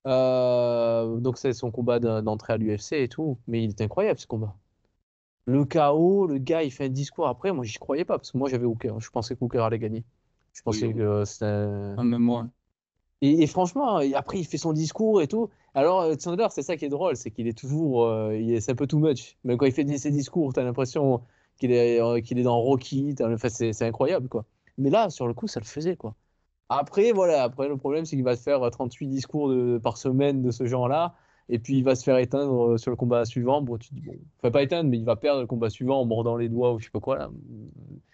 Donc c'est son combat d'entrée à l'UFC et tout, mais il est incroyable ce combat. Le KO, le gars il fait un discours après, moi j'y croyais pas parce que moi j'avais Hooker, je pensais que Hooker allait gagner. Je oui, pensais que c'était Ah, même moi. et franchement, et après il fait son discours et tout. Alors Chandler, c'est ça qui est drôle, c'est qu'il est toujours, c'est un peu too much. Même quand il fait ses discours, t'as l'impression qu'il est dans Rocky, enfin, c'est incroyable quoi. Mais là, sur le coup, ça le faisait quoi. Après, voilà, après le problème c'est qu'il va se faire 38 discours par semaine de ce genre-là, et puis il va se faire éteindre sur le combat suivant. Bon, tu te dis, bon, enfin pas éteindre, mais il va perdre le combat suivant en mordant les doigts ou je sais pas quoi là.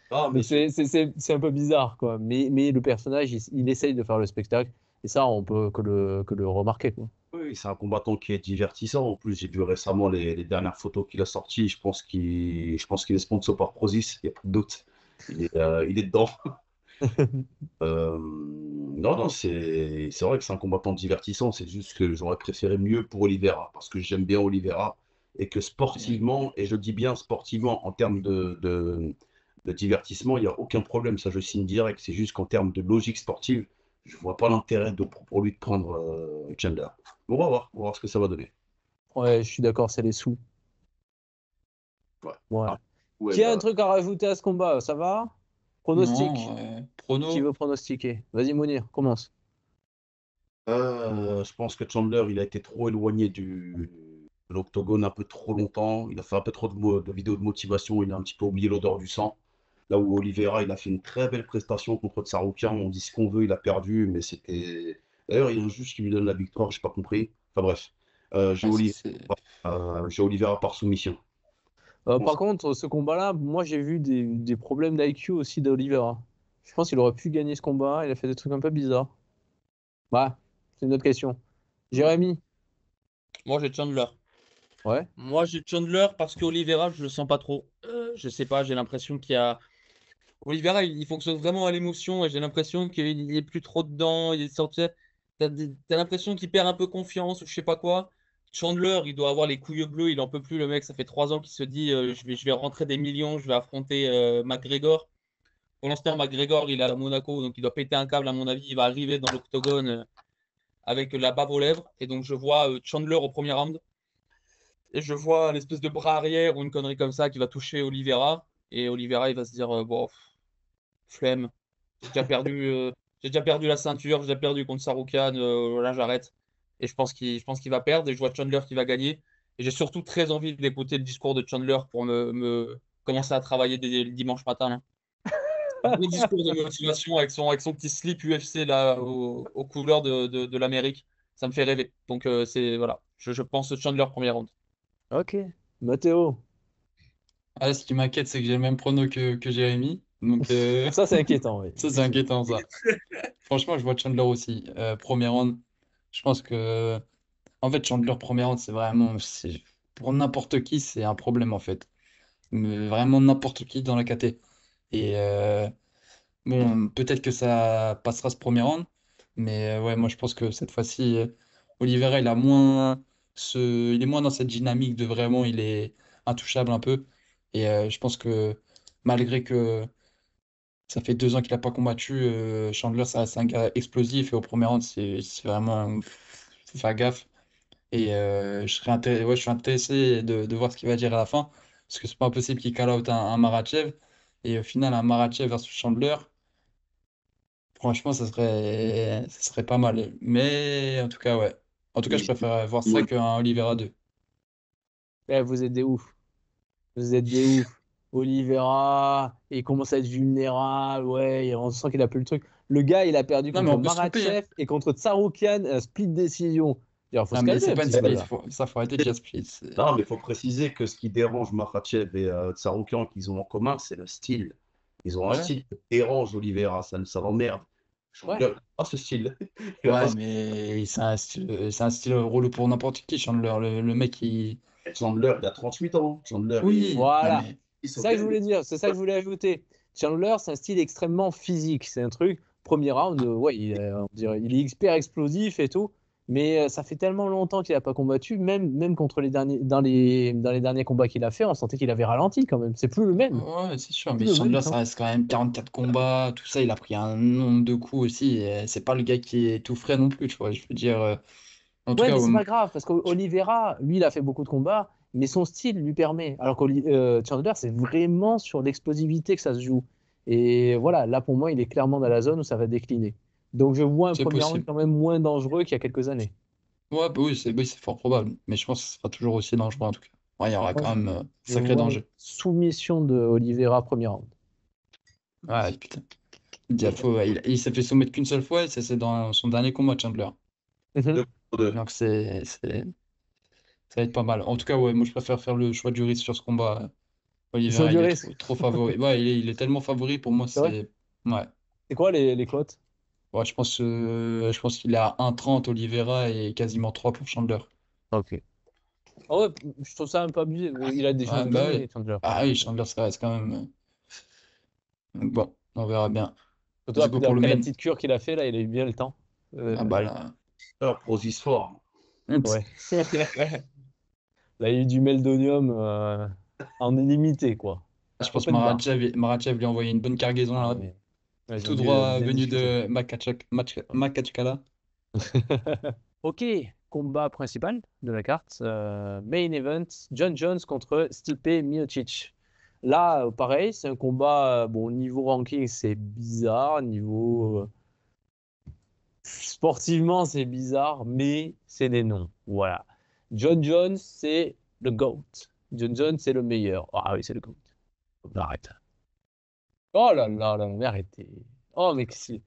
ah, mais Donc c'est un peu bizarre quoi. Mais le personnage, il essaye de faire le spectacle, et ça, on peut que le remarquer quoi. oui, c'est un combattant qui est divertissant. En plus, j'ai vu récemment les dernières photos qu'il a sorties. Je pense qu'il est sponsor par Prozis, il n'y a pas de doute. Il est dedans. Non, non, c'est vrai que c'est un combattant divertissant. C'est juste que j'aurais préféré mieux pour Oliveira parce que j'aime bien Oliveira et que sportivement, et je dis bien sportivement en termes de divertissement, il n'y a aucun problème. Ça, je signe direct. C'est juste qu'en termes de logique sportive, je vois pas l'intérêt pour lui de prendre Chandler. Bon, on va voir ce que ça va donner. Ouais, je suis d'accord, c'est les sous. Ouais. Ouais. Ah, ouais, Qui a un bah, truc à rajouter à ce combat? Ça va? Pronostic. Non, Qui prono. veut pronostiquer? Vas-y, Mounir, commence. je pense que Chandler, il a été trop éloigné de l'octogone un peu trop longtemps. Il a fait un peu trop de vidéos de motivation. Il a un petit peu oublié l'odeur du sang. Là où Oliveira, il a fait une très belle prestation contre Tsaroukian. On dit ce qu'on veut, il a perdu, mais c'était. D'ailleurs, il y a un juge qui lui donne la victoire, j'ai pas compris. Enfin bref, Ouais, J'ai Oliveira par soumission. Bon, Par contre, ce combat-là, moi j'ai vu des problèmes d'IQ aussi d'Oliveira. Je pense qu'il aurait pu gagner ce combat. Il a fait des trucs un peu bizarres. Ouais, c'est une autre question. Jérémy? Moi, j'ai Chandler. Ouais. Moi, j'ai Chandler parce qu'Oliveira, je le sens pas trop. Je sais pas, j'ai l'impression qu'il y a. Oliveira, il fonctionne vraiment à l'émotion et j'ai l'impression qu'il est plus trop dedans. Il est sorti. T'as l'impression qu'il perd un peu confiance ou je sais pas quoi. Chandler, il doit avoir les couilles bleues, il en peut plus. Le mec, ça fait 3 ans qu'il se dit je vais rentrer des millions, je vais affronter McGregor. Pour l'instant, McGregor, il est à Monaco, donc il doit péter un câble, à mon avis. Il va arriver dans l'octogone avec la bave aux lèvres. Et donc, je vois Chandler au premier round. Et je vois l'espèce de bras arrière ou une connerie comme ça qui va toucher Oliveira. Et Oliveira, il va se dire bon, flemme. J'ai déjà perdu, j'ai déjà perdu la ceinture, j'ai déjà perdu contre Saroukan. Là, j'arrête. Et je pense qu'il va perdre. Et je vois Chandler qui va gagner. Et j'ai surtout très envie d'écouter le discours de Chandler pour me commencer à travailler dès le dimanche matin, là. Un gros discours de motivation avec son petit slip UFC là, aux couleurs de l'Amérique. Ça me fait rêver. Donc, voilà. Je pense Chandler premier round. Ok. Mathéo. Ah, ce qui m'inquiète, c'est que j'ai le même prono que Jérémy. Donc, Ça, c'est inquiétant, oui. ça, c'est inquiétant, ça. Franchement, je vois Chandler aussi. Premier round, je pense que. En fait, Chandler, premier round, c'est vraiment. Pour n'importe qui, c'est un problème, en fait. Mais vraiment n'importe qui dans la KT. Et bon, peut-être que ça passera ce premier round. Mais ouais, moi, je pense que cette fois-ci, Oliveira, il est moins dans cette dynamique de vraiment, il est intouchable un peu. Et je pense que malgré que ça fait 2 ans qu'il n'a pas combattu. Chandler, ça reste un gars explosif et au premier round, c'est vraiment. Faut faire gaffe. Et ouais, je suis intéressé de voir ce qu'il va dire à la fin. Parce que c'est pas impossible qu'il call out un Makhachev. Et au final, un Makhachev versus Chandler, franchement, ça serait pas mal. Mais en tout cas, ouais. En tout cas, je préfère voir ça Ouais. qu'un Oliveira 2. Eh, vous êtes des ouf. Vous êtes des ouf. Oliveira, il commence à être vulnérable. Ouais, on sent qu'il a plus le truc. Le gars, il a perdu Non, mais contre on peut se tromper, hein. Makhachev et contre Tsaroukian, split décision. Il faut Ah, se mais calmer c'est un pas une petit peu split. là. Ça, faut arrêter de dire split. Non, mais il faut préciser que ce qui dérange Makhachev et Tsarukyan qu'ils ont en commun, c'est le style. Ils ont un Ouais. style qui dérange Oliveira, ça l'emmerde. Ouais. Chandler, pas ce style. Il a pas Ouais, ce- mais c'est un style relou pour n'importe qui, Chandler. Le mec, il. Chandler, il a 38 ans. Chandler, Oui, non, Voilà. mais. ils C'est sont ça que je calmes. voulais dire. C'est ça que je voulais ajouter. Chandler, c'est un style extrêmement physique. C'est un truc. Premier round, ouais, on dirait, il est hyper explosif et tout. Mais ça fait tellement longtemps qu'il n'a pas combattu, même contre les derniers, dans les derniers combats qu'il a fait, on sentait qu'il avait ralenti quand même. C'est plus le même. Ouais, c'est sûr, Plus mais le même, Chandler, ça. ça reste quand même 44 combats, tout ça, il a pris un nombre de coups aussi, et c'est pas le gars qui est tout frais non plus, tu vois, je veux dire, en tout Ouais, cas, mais c'est pas grave, parce qu'Oliveira, lui, il a fait beaucoup de combats, mais son style lui permet. Alors que Chandler, c'est vraiment sur l'explosivité que ça se joue. Et voilà, là, pour moi, il est clairement dans la zone où ça va décliner. Donc, je vois un c'est premier round possible. quand même moins dangereux qu'il y a quelques années. Ouais, bah oui, c'est fort probable, mais je pense que ce sera toujours aussi dangereux en tout cas. Ouais, il y aura Moi, quand même je sacré vois une danger. soumission de Oliveira premier round. Ouais, putain. Diafo, il s'est fait soumettre qu'une seule fois, et c'est dans son dernier combat, Chandler. Mhm. Deux pour deux. Donc ça va être pas mal. En tout cas, ouais, moi je préfère faire le choix du risque sur ce combat. Choix Oliveira, du il est risque. trop favori. Ouais, il est tellement favori pour moi, C'est vrai? c'est. Ouais. C'est quoi les cotes? Ouais, je pense qu'il est à 1,30 Oliveira et quasiment 3 pour Chandler. Ok. Ah ouais, je trouve ça un peu abusé. Il a des chances Ouais, de bah gagner, oui. Chandler. Ah oui, Chandler, ça reste quand même. Donc bon, on verra bien. Surtout Du coup, pour le après la main. petite cure qu'il a fait, là, il a eu bien le temps. Ah bah là. Alors, Prozis fort. Ouais. Là, il y a eu du meldonium en illimité, quoi. Je pense que Open bar. Makhachev lui a envoyé une bonne cargaison Ah là, ouais. Ouais, ils ont tout dû droit bien venu discuter. de Makhatchkala. Ok, combat principal de la carte. Main event, John Jones contre Stipe Miocic. Là, pareil, c'est un combat, bon, niveau ranking, c'est bizarre. Niveau sportivement, c'est bizarre, mais c'est des noms. Voilà. John Jones, c'est le GOAT. John Jones, c'est le meilleur. Ah oui, c'est le GOAT. Arrête. Oh là là, mais arrêtez. Oh, mais C'est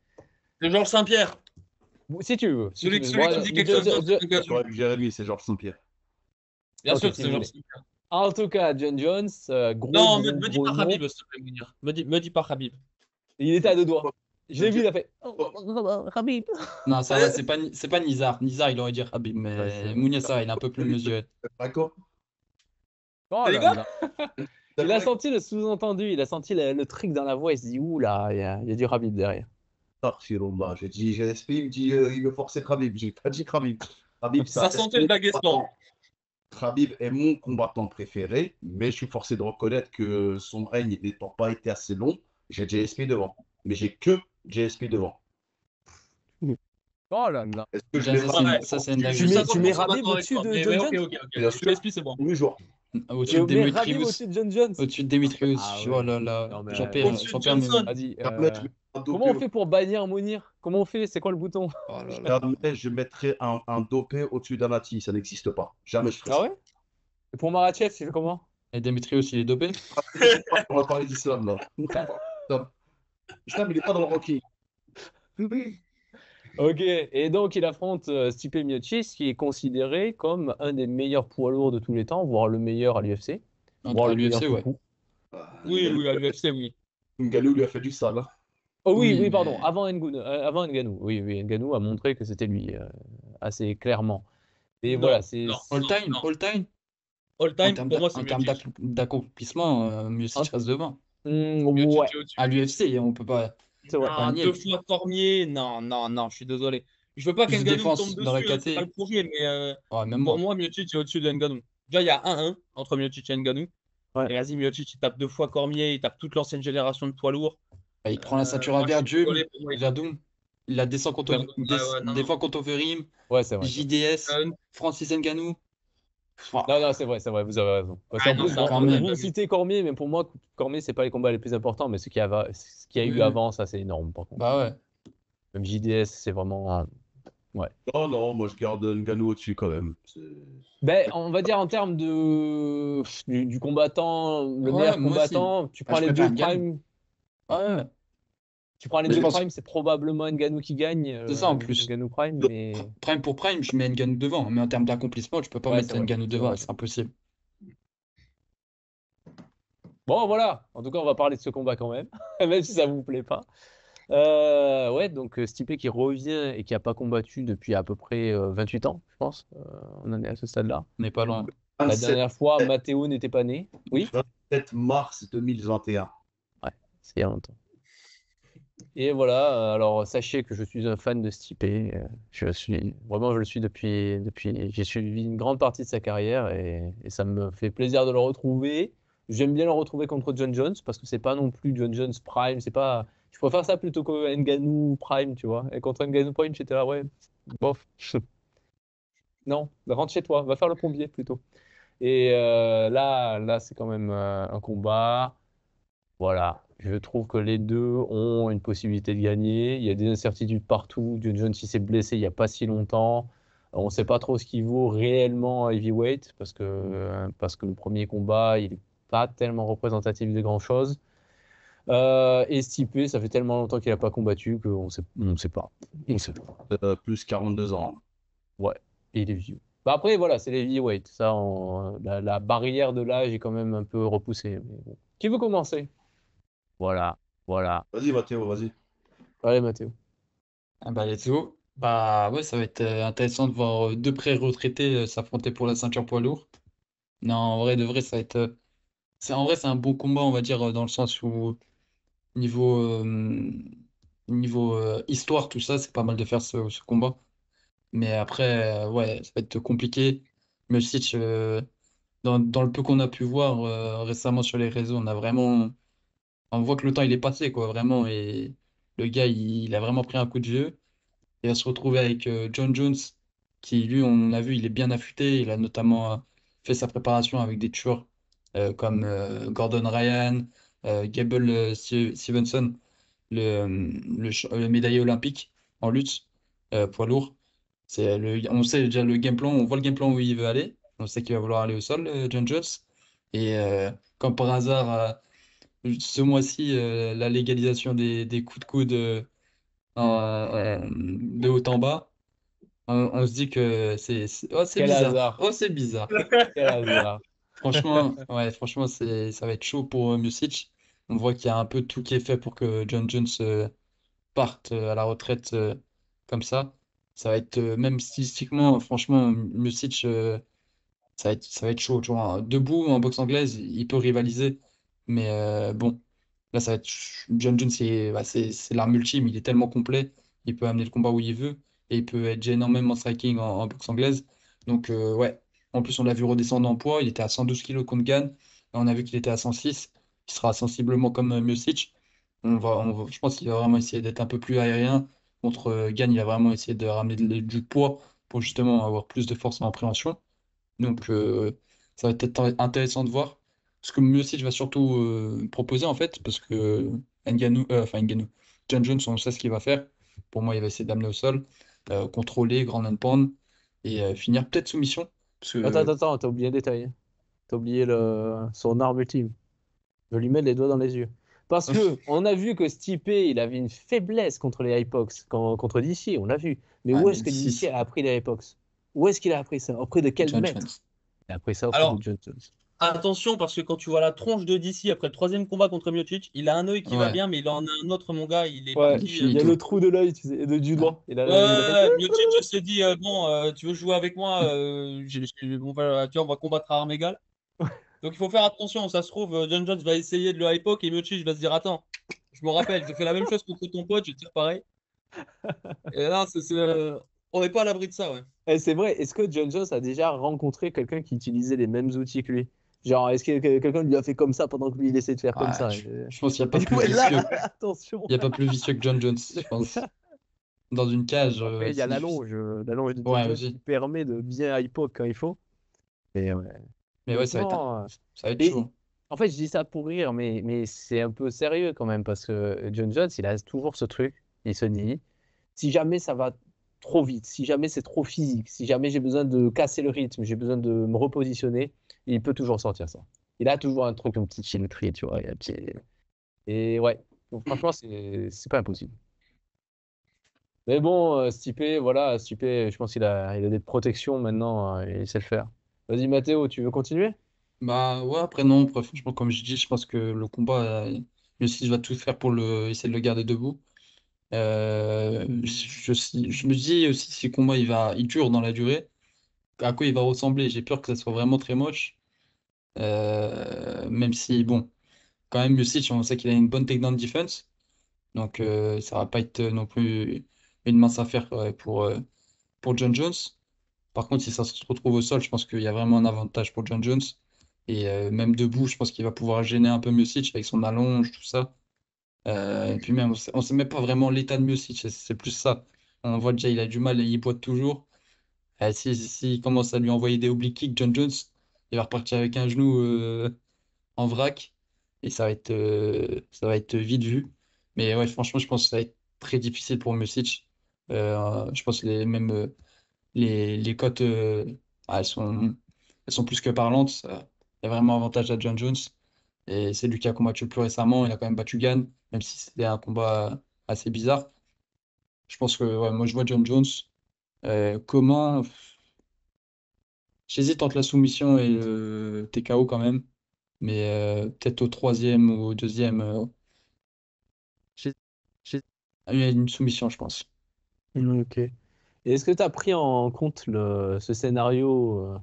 Georges Saint-Pierre. si tu veux, si tu Celui, veux. celui qui Bon, dit quelque chose d'autre, c'est Lucas. D'accord, avec Jérémy, c'est Georges Saint-Pierre. Bien ok, sûr que si c'est vous Georges voulez. Saint-Pierre. En tout cas, John Jones, Non, me dis pas nom. Khabib, s'il te plaît, Mounir. Me dis pas Khabib. Il était à deux doigts. Je l'ai vu, il a fait Oh, Khabib. Non, ça va, c'est pas Nizar. Nizar, il aurait dit Khabib, Ouais, c'est mais vrai. Mounier, ça va, il est un peu plus mesuré. D'accord. Oh T'as dit là quoi? là. Il a senti le sous-entendu, il a senti le truc dans la voix, il se dit ouh là, il y a du Khabib derrière. Astaghfirullah. J'ai dit GSP, il me dit il me forçait Khabib. J'ai pas dit Khabib. Khabib, Ça sentait le Daghestan. Khabib est mon combattant préféré, mais je suis forcé de reconnaître que son règne n'étant pas été assez long, j'ai GSP devant. Mais j'ai que GSP devant. Oh là là. Est-ce que je Déjà, mets ça, Khabib c'est Ouais. ça, c'est une Je Tu suis dinguerie. mets 50% Khabib d'accord avec au-dessus toi. de Mais John ok, Jones? ok, ok. Bien Tu sûr, l'expliques, c'est bon. tous les jours. Au-dessus Tu de mets Khabib Demetrius. au-dessus de John Jones? Au-dessus de Demetrius. Ah Oh ouais. là là. Non, mais J'en perds, Au-dessus j'en de perds mes mots. Johnson. vas-y. Jamais je mets un Comment dopé on fait pour bannir Mounir? Comment on fait? C'est quoi le bouton? Oh là là. jamais je mettrai un dopé au-dessus d'Anati. Ça n'existe pas. Jamais je ferai Ah ça. ouais? Et pour Makhachev, tu fais comment? Et Demetrius, il est dopé? On va parler d'islam là. Islam, Islam, il n'est pas dans le ranking. Ok, et donc il affronte Stipe Miocic, qui est considéré comme un des meilleurs poids lourds de tous les temps, voire le meilleur à l'UFC, voire À le meilleur l'UFC, tout ouais. court. Oui, oui, à l'UFC, oui. Ngannou lui a fait du sale, hein. Oh oui, Oui, oui, pardon, mais avant Ngannou. Oui, oui, Ngannou a montré que c'était lui, assez clairement. Et voilà, Non, non, all non, time, non. all time, All time, pour moi, c'est en termes Miocic. d'accomplissement, Miocic Hein. reste devant. Ouais, Miocic est au-dessus. À l'UFC, on peut pas c'est vrai. le Non, nier. deux fois Cormier. Non, non, non, je suis désolé. Je veux pas Plus de qu'Ngannou me tombe défense dans la dessus, hein, c'est pas KT. le projet, mais Oh, même pour moi. moi, Miocic est au-dessus de Ngannou. Déjà, il y a 1-1 entre Miocic et Ngannou. Ouais. Et vas-y, Miocic, il tape deux fois Cormier, il tape toute l'ancienne génération de poids lourds. Bah, il prend la ceinture à Moi, je suis désolé, pour moi, il est au-dessus. Verdum. Il la descend contre, Ouais, ouais, non, non. défend contre Overeem, Ouais, c'est vrai. JDS, Euh, Francis Ngannou. Ouah, Non, non, c'est vrai, vous avez raison. Parce ah qu'en non, plus, c'est bon, quand impossible, même. vous lui. citez Cormier, mais pour moi, Cormier, c'est pas les combats les plus importants, mais ce qu'il y a eu Oui. avant, ça, c'est énorme, par contre. Bah ouais. Même JDS, c'est vraiment. Ouais. Non, non, moi je garde Ngannou au-dessus quand même. Ben, on va dire en termes du combattant, le Ouais, meilleur moi aussi. combattant, tu Ah, prends je les préfère deux Ngannou. primes, Ouais, tu prends les mais je deux pense que primes, c'est probablement Ngannou qui gagne, c'est ça en plus. Ngannou prime, mais Prime pour prime, je mets Ngannou devant. Mais en termes d'accomplissement, je peux pas ouais, c'est mettre vrai, Ngannou c'est devant. vrai. C'est impossible. Bon, voilà. En tout cas, on va parler de ce combat quand même, même si ça vous plaît pas. Ouais, donc Stipe qui revient et qui a pas combattu depuis à peu près 28 ans, je pense. On en est à ce stade-là. On n'est pas loin. La 27, dernière fois, Matteo n'était pas né. Oui? 27 mars 2021. Ouais, c'est il y a longtemps. Et voilà, alors sachez que je suis un fan de Stipe. Je le suis depuis, j'ai suivi une grande partie de sa carrière et ça me fait plaisir de le retrouver. J'aime bien le retrouver contre John Jones parce que c'est pas non plus John Jones Prime, c'est pas, je préfère ça plutôt que Ngannou Prime, tu vois. Et contre Ngannou Prime, j'étais là, ouais, bof. Non, rentre chez toi, va faire le plombier plutôt. Et là, c'est quand même un combat. Voilà, je trouve que les deux ont une possibilité de gagner. Il y a des incertitudes partout. John Jones, il s'est blessé il n'y a pas si longtemps. On ne sait pas trop ce qu'il vaut réellement à heavyweight parce que le premier combat, il n'est pas tellement représentatif de grand-chose. Et Stipe, ça fait tellement longtemps qu'il n'a pas combattu qu'on ne sait pas. On sait pas. Plus 42 ans. Ouais, et il est vieux. Bah après, voilà, c'est les heavyweight. Ça, la barrière de l'âge est quand même un peu repoussée. Mais bon. Qui veut commencer? Voilà, voilà. Vas-y, Mathéo, vas-y. Allez, Mathéo. Ah bah, let's go. Bah ouais, ça va être intéressant de voir deux pré-retraités s'affronter pour la ceinture poids lourd. Non, en vrai, de vrai, ça va être. En vrai, c'est un bon combat, on va dire, dans le sens où niveau, histoire, tout ça, c'est pas mal de faire ce combat. Mais après, ouais, ça va être compliqué. Miocic, dans le peu qu'on a pu voir récemment sur les réseaux, on voit que le temps il est passé, quoi, vraiment. Et le gars, il a vraiment pris un coup de vieux. Il va se retrouver avec John Jones, qui lui, on a vu, il est bien affûté. Il a notamment fait sa préparation avec des tueurs comme Gordon Ryan, Gable Stevenson, le médaillé olympique en lutte, poids lourd. On sait déjà le game plan, on voit le game plan où il veut aller. On sait qu'il va vouloir aller au sol, John Jones. Et comme par hasard, ce mois-ci, la légalisation des coups de coude de haut en bas, on se dit que oh, c'est Quel bizarre. hasard. Oh, c'est bizarre. Quel hasard. Franchement, ouais, franchement, ça va être chaud pour Miocic. On voit qu'il y a un peu tout qui est fait pour que John Jones parte à la retraite comme ça. Ça va être, même stylistiquement, franchement, Miocic, ça va être chaud. Tu vois, hein. Debout, en boxe anglaise, il peut rivaliser. Mais bon, là, ça va être. John Jones, c'est l'arme ultime. Il est tellement complet. Il peut amener le combat où il veut. Et il peut être énormément striking en boxe anglaise. Donc, ouais. En plus, on l'a vu redescendre en poids. Il était à 112 kilos contre Gane. On a vu qu'il était à 106. Il sera sensiblement comme Miocic. Je pense qu'il va vraiment essayer d'être un peu plus aérien. Contre Gane, il va vraiment essayer de ramener du poids pour justement avoir plus de force en appréhension. Donc, Ça va être intéressant de voir. Ce que Miocic va surtout proposer, en fait, parce que Ngannou, John Jones, on sait ce qu'il va faire. Pour moi, il va essayer d'amener au sol, contrôler, grand and pound, et finir peut-être soumission. Parce que, Attends, t'as oublié un détail. T'as oublié son arme ultime. Je lui mets les doigts dans les yeux. Parce que on a vu que Stipe, il avait une faiblesse contre les Hypox, contre DC, on l'a vu. Mais ah, où mais est-ce que si, DC a appris les Hypox? Où est-ce qu'il a appris ça? Auprès de quel John maître? Jones. Il a appris ça auprès de Alors, John Jones. attention, parce que quand tu vois la tronche de DC après le troisième combat contre Miocic, il a un œil qui va Ouais, bien, mais il en a un autre, mon gars. Il est Ouais, il est parti. il y a finito. le trou de l'œil, tu sais, et du Ouais. doigt. Ouais, Miocic s'est dit bon, tu veux jouer avec moi tu vois, on va combattre à armes égales. Donc il faut faire attention. Ça se trouve, John Jones va essayer de le hypoc et Miocic va se dire attends, je me rappelle, j'ai fait la même chose contre ton pote, je tire pareil. Et là, on n'est pas à l'abri de ça, ouais. Et c'est vrai, est-ce que John Jones a déjà rencontré quelqu'un qui utilisait les mêmes outils que lui? Genre, est-ce que quelqu'un lui a fait comme ça pendant que lui, il essaie de faire comme Ouais, ça? je pense qu'il n'y a pas plus Ouais, là, vicieux. attention. Il y a pas plus vicieux que John Jones, je pense. Dans une cage, Après, il y a c'est difficile. l'allonge de John Ouais, Jones qui aussi. permet de bien hypoc quand il faut. Mais ouais, Mais ouais, honnêtement. ça va être chaud, Et hein. en fait, je dis ça pour rire, mais c'est un peu sérieux quand même parce que John Jones, il a toujours ce truc. Il se dit, si jamais ça va trop vite, si jamais c'est trop physique, si jamais j'ai besoin de casser le rythme, j'ai besoin de me repositionner, il peut toujours sortir ça. Il a toujours un truc, un petit chill tu vois. Et ouais, donc, franchement, c'est pas impossible. Mais bon, Stipe, voilà, Stipe, je pense qu'il a des protections maintenant, il sait le faire. Vas-y, Mathéo, tu veux continuer? Bah ouais, après non, après, franchement, comme je dis, je pense que le combat, Miocic va tout faire pour essayer de le garder debout. Je me dis aussi si le combat il dure dans la durée, à quoi il va ressembler. J'ai peur que ça soit vraiment très moche. Même si, bon, quand même, Miocic, on sait qu'il a une bonne takedown defense. Donc ça va pas être non plus une mince affaire pour John Jones. Par contre, si ça se retrouve au sol, je pense qu'il y a vraiment un avantage pour John Jones. Et même debout, je pense qu'il va pouvoir gêner un peu Miocic avec son allonge, tout ça. Et puis même, on sait même pas vraiment l'état de Miocic, c'est plus ça. On voit déjà, il a du mal et il boite toujours. S'il commence à lui envoyer des oblique kicks, John Jones, il va repartir avec un genou en vrac. Et ça va être vite vu. Mais ouais, franchement, je pense que ça va être très difficile pour Miocic. Je pense même les cotes, ah, elles sont plus que parlantes. Il y a vraiment avantage à John Jones. Et c'est lui qui a combattu le plus récemment. Il a quand même battu Gann, même si c'était un combat assez bizarre. Je pense que ouais, moi, je vois John Jones. Comment? J'hésite entre la soumission et le TKO quand même. Mais peut-être au troisième ou au deuxième, J'ai- j'ai- il y a une soumission, je pense. Ok. Et est-ce que tu as pris en compte ce scénario,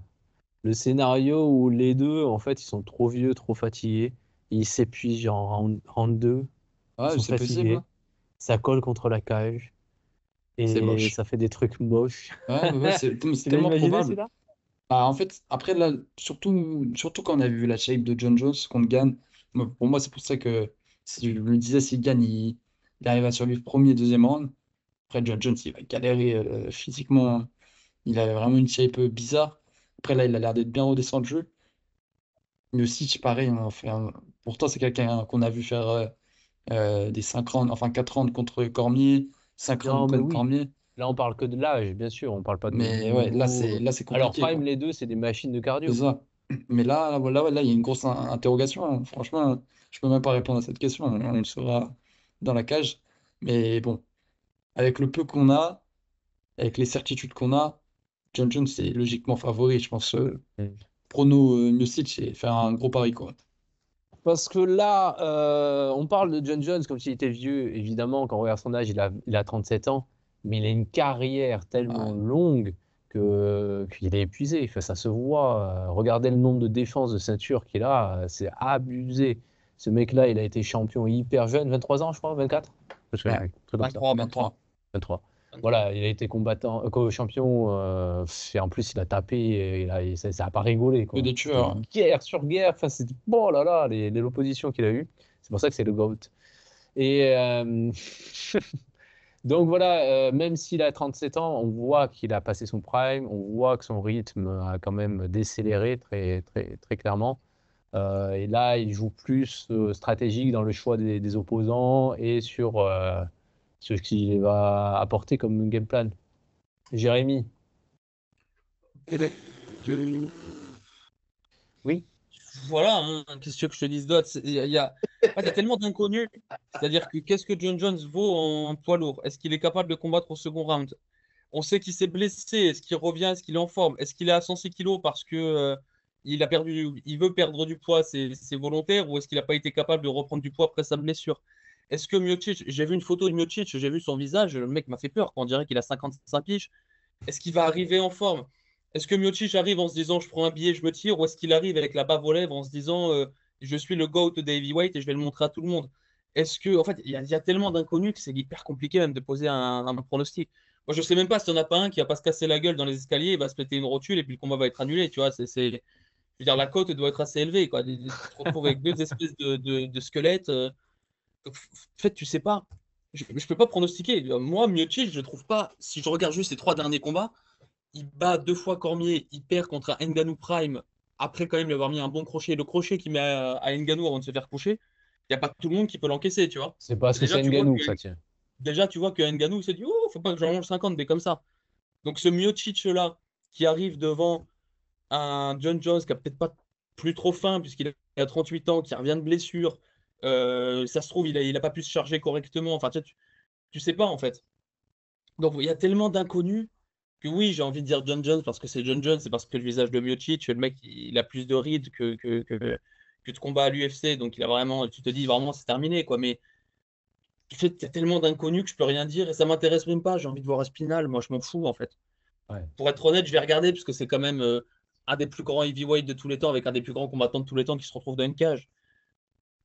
le scénario où les deux, en fait, ils sont trop vieux, trop fatigués, ils s'épuisent genre en round 2, ils Ouais, sont c'est possible, fatigués, hein. ça colle contre la cage C'est et moche. ça fait des trucs moches. Ouais, c'est Tu l'as tellement imaginé probable. celui-là? Bah, en fait, après, là, surtout quand on a vu la shape de John Jones contre Gann, pour moi, c'est pour ça que si je me disais, si Gann il arrive à survivre premier et deuxième round, après John Jones, il va galérer physiquement, hein. Il a vraiment une shape bizarre. Après, là, il a l'air d'être bien redescendu. Le Sitch, pareil, pourtant, c'est quelqu'un qu'on a vu faire des 5 rounds, enfin 4 rounds contre Cormier, 5 rounds Non, mais contre oui. Cormier. Là, on parle que de l'âge, bien sûr. On parle pas du Mais ouais, niveau. là, c'est Alors, compliqué, Prime, quoi. les deux, c'est des machines de C'est cardio. ça. Mais là, voilà, ouais, là, il y a une grosse interrogation, hein. Franchement, je peux même pas répondre à cette question. On le saura dans la cage. Mais bon, avec le peu qu'on a, avec les certitudes qu'on a, John Jones est logiquement favori. Je pense Mm. prono Miocic et faire un gros pari, quoi. Parce que là, on parle de John Jones comme s'il était vieux. Évidemment, quand on regarde son âge, il a 37 ans. Mais il a une carrière tellement Ouais, longue qu'il est épuisé. Enfin, ça se voit. Regardez le nombre de défenses de ceinture qu'il a. C'est abusé. Ce mec-là, il a été champion hyper jeune. 23 ans, je crois, 24? Je me souviens ouais, plus. Un truc comme ça. 23, 23. 23. 23. 23. Voilà, il a été combattant, champion, et en plus il a tapé, et ça a pas rigolé, Que quoi. des C'était tueurs, hein. guerre sur guerre, enfin, c'était, oh là là, l'opposition qu'il a eue. C'est pour ça que c'est le GOAT. Et Donc voilà, même s'il a 37 ans, on voit qu'il a passé son prime, on voit que son rythme a quand même décéléré très, très, très clairement. Et là, il joue plus stratégique dans le choix des opposants et sur ce qu'il va apporter comme game plan. Jérémy, oui, Voilà, hein, qu'est-ce que tu veux que je te dise d'autre? En fait, il y a tellement d'inconnus. C'est-à-dire que qu'est-ce que John Jones vaut en poids lourd? Est-ce qu'il est capable de combattre au second round? On sait qu'il s'est blessé. Est-ce qu'il revient? Est-ce qu'il est en forme? Est-ce qu'il est à 106 kilos parce que il veut perdre du poids, c'est volontaire, ou est-ce qu'il n'a pas été capable de reprendre du poids après sa blessure? Est-ce que Miocic, j'ai vu une photo de Miocic, j'ai vu son visage, le mec m'a fait peur, on dirait qu'il a 55 piges. Est-ce qu'il va arriver en forme? Est-ce que Miocic arrive en se disant je prends un billet, je me tire, ou est-ce qu'il arrive avec la bave aux lèvres en se disant je suis le GOAT de heavyweight et je vais le montrer à tout le monde? Est-ce que, en fait, il y a tellement d'inconnus que c'est hyper compliqué même de poser un pronostic. Moi, je sais même pas s'il n'y en a pas un qui va pas se casser la gueule dans les escaliers, il va se péter une rotule et puis le combat va être annulé. Tu vois, je veux dire, la cote doit être assez élevée, quoi. Tu te retrouves avec deux espèces de squelettes. En fait, tu sais pas. Je peux pas pronostiquer. Moi, Miocic, je trouve pas. Si je regarde juste ses trois derniers combats, il bat deux fois Cormier, il perd contre un Ngannou Prime, après quand même lui avoir mis un bon crochet. Le crochet qu'il met à Ngannou avant de se faire coucher, il n'y a pas tout le monde qui peut l'encaisser, tu vois. c'est parce que Déjà, c'est tu vois Ngannou que, que ça tient. déjà, tu vois que Ngannou se dit, oh, faut pas que j'en mange 50 des comme ça. Donc ce Miocic-là, qui arrive devant un John Jones qui a peut-être pas plus trop faim, puisqu'il a 38 ans, qui revient de blessure, ça se trouve, il a pas pu se charger correctement. Enfin, tu sais pas, en fait. Donc il y a tellement d'inconnus que oui, j'ai envie de dire John Jones parce que c'est John Jones, c'est parce que le visage de Miocic, le mec, il a plus de rides que de combats à l'UFC, donc il a vraiment, tu te dis vraiment c'est terminé, quoi. Mais en fait, il y a tellement d'inconnus que je peux rien dire et ça m'intéresse même pas. J'ai envie de voir Espinal, moi je m'en fous en fait. Ouais. Pour être honnête, je vais regarder parce que c'est quand même un des plus grands heavyweight de tous les temps avec un des plus grands combattants de tous les temps qui se retrouve dans une cage.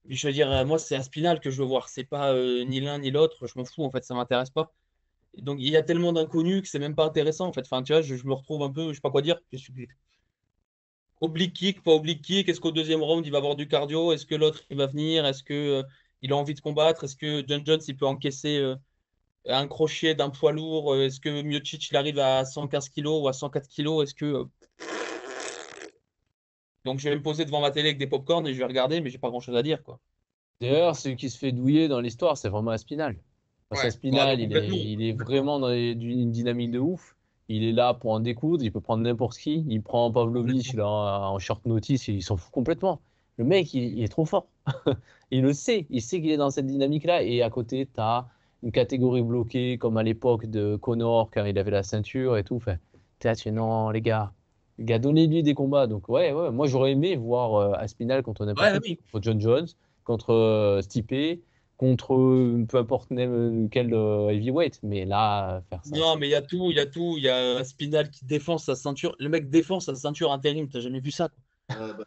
Mais je veux dire, moi c'est Espinal que je veux voir, c'est pas ni l'un ni l'autre, je m'en fous en fait, ça m'intéresse pas. Et donc il y a tellement d'inconnus que c'est même pas intéressant en fait. Enfin, tu vois, je me retrouve un peu, je sais pas quoi dire. Je suis oblique kick, pas oblique kick. Est-ce qu'au deuxième round il va avoir du cardio? Est-ce que l'autre il va venir? Est-ce que il a envie de combattre? Est-ce que John Jones il peut encaisser un crochet d'un poids lourd? Est-ce que Miocic il arrive à 115 kilos ou à 104 kilos? Est-ce que donc je vais me poser devant ma télé avec des pop-corn et je vais regarder, mais j'ai pas grand-chose à dire quoi. D'ailleurs, celui qui se fait douiller dans l'histoire, c'est vraiment Aspinal. Parce Ouais, bah, qu'Aspinal, complètement. il est vraiment dans une dynamique de ouf. Il est là pour en découdre, il peut prendre n'importe qui. Il prend Pavlovich là, en short notice, il s'en fout complètement. Le mec, il est trop fort. Il le sait, il sait qu'il est dans cette dynamique-là. Et à côté, tu as une catégorie bloquée, comme à l'époque de Conor, quand il avait la ceinture et tout. Enfin, t'es là, tu fais, non, les gars, donnez-lui des combats. Donc, ouais, ouais, moi, j'aurais aimé voir Aspinal contre n'importe Ouais, qui, oui. contre John Jones, contre Stipe, contre peu importe quel heavyweight. Mais là, faire ça, Non, c'est. mais il y a tout, il y a tout. Il y a Spinal qui défend sa ceinture. Le mec défend sa ceinture intérim. T'as jamais vu ça, quoi. Bah,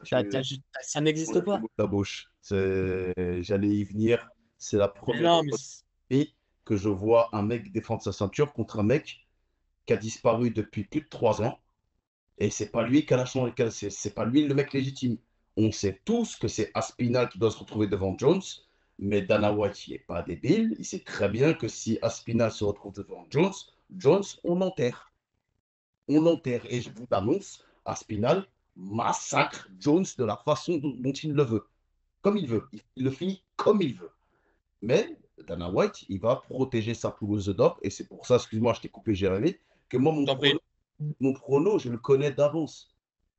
Ça n'existe le pas. mot de la bouche. J'allais y venir. C'est la Mais première non, mais fois de ma vie que je vois un mec défendre sa ceinture contre un mec qui a disparu depuis plus de 3 ans. Et c'est pas lui qui a la chance, c'est pas lui le mec légitime. On sait tous que c'est Aspinal qui doit se retrouver devant Jones, mais Dana White, il n'est pas débile. Il sait très bien que si Aspinal se retrouve devant Jones, Jones, on l'enterre. On l'enterre. Et je vous annonce, Aspinal massacre Jones de la façon dont il le veut. Comme il veut. Il le finit comme il veut. Mais Dana White, il va protéger sa pelouse d'or. Et c'est pour ça, excuse-moi, je t'ai coupé, Jérémy, que moi, t'en prie. mon prono, je le connais d'avance.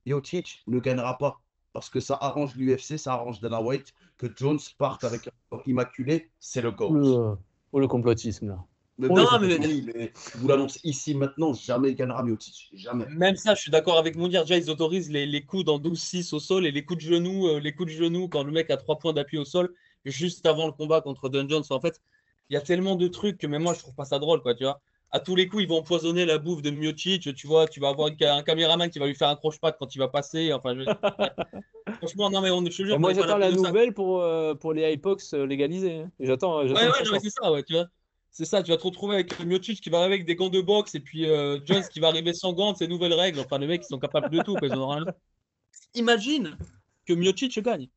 Miocic ne gagnera pas. Parce que ça arrange l'UFC, ça arrange Dana White. Que Jones parte avec un corps immaculé, c'est le Oh GOAT. le complotisme, là. Mais Oh le Non, complotisme. oui, mais je vous l'annonce ici maintenant, jamais il gagnera Miocic. Jamais. même ça, je suis d'accord avec Mounir. Déjà, ils autorisent les coups dans 12-6 au sol et les coups de genou quand le mec a 3 points d'appui au sol, juste avant le combat contre Don Jones. En fait, il y a tellement de trucs que même moi, je trouve pas ça drôle, quoi, tu vois. À tous les coups, ils vont empoisonner la bouffe de Miocic. Tu vois, tu vas avoir un caméraman qui va lui faire un croche-patte quand il va passer. Enfin, franchement, non, mais je te Et jure, on moi, n'est pas j'attends l'abri la de ça. nouvelle pour les Hypox légalisés, hein. J'attends Ouais, ouais, non, mais impatient. c'est ça, ouais, tu vois. C'est ça, tu vas te retrouver avec Miocic qui va arriver avec des gants de boxe et puis Jones qui va arriver sans gants de ces nouvelles règles. Enfin, les mecs, ils sont capables de tout, quoi. Ils en ont rien. Imagine que Miocic gagne.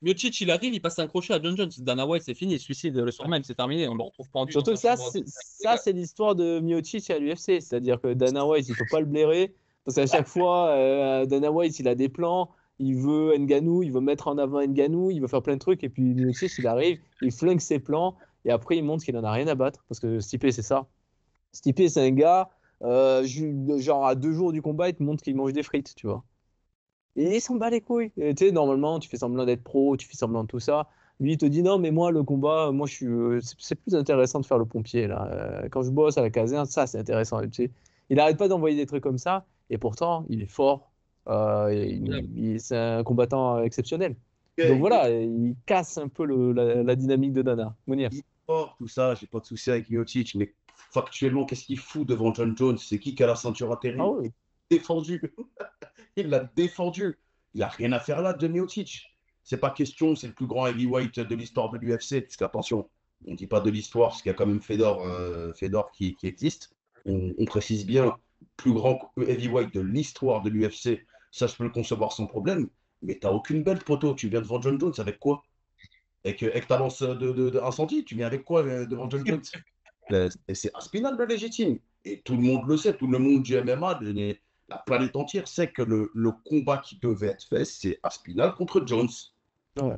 Miocic, il arrive, il passe un crochet à John Jones. Dana White, c'est fini, il se suicide le soir même, c'est terminé. On le retrouve pas en Surtout que c'est l'histoire de Miocic à l'UFC. C'est-à-dire que Dana White, il peut pas le blairer. Parce qu'à chaque fois, Dana White, il a des plans. Il veut Ngannou, il veut mettre en avant Ngannou, il veut faire plein de trucs. Et puis Miocic, il arrive, il flingue ses plans. Et après, il montre qu'il en a rien à battre. Parce que Stipe, c'est ça. Stipe, c'est un gars, genre à 2 jours du combat, il te montre qu'il mange des frites, tu vois. Et il s'en bat les couilles. Et tu sais, normalement, tu fais semblant d'être pro, tu fais semblant de tout ça. Lui, il te dit non, mais moi, le combat, moi, c'est plus intéressant de faire le pompier, là. Quand je bosse à la caserne, ça, c'est intéressant. Tu sais. Il n'arrête pas d'envoyer des trucs comme ça. Et pourtant, il est fort. C'est un combattant exceptionnel. Donc voilà, il casse un peu la dynamique de Dana. Mounir. Il est fort, tout ça, j'ai pas de souci avec Miocic, mais factuellement, qu'est-ce qu'il fout devant John Jones? C'est qui a la ceinture intérim? Ah oui. Défendu. Il l'a défendu. Il n'a rien à faire là de Miocic. C'est pas question, c'est le plus grand heavyweight de l'histoire de l'UFC. Parce qu'attention, on ne dit pas de l'histoire, parce qu'il y a quand même Fedor qui existe. On précise bien, plus grand heavyweight de l'histoire de l'UFC. Ça, je peux le concevoir sans problème. Mais t'as aucune belle poteau. Tu viens devant John Jones avec quoi? Avec ta lance d'incendie, tu viens avec quoi devant John Jones? C'est Aspinal le légitime. Et tout le monde le sait, tout le monde du MMA, la planète entière sait que le combat qui devait être fait, c'est Aspinal contre Jones. Ouais.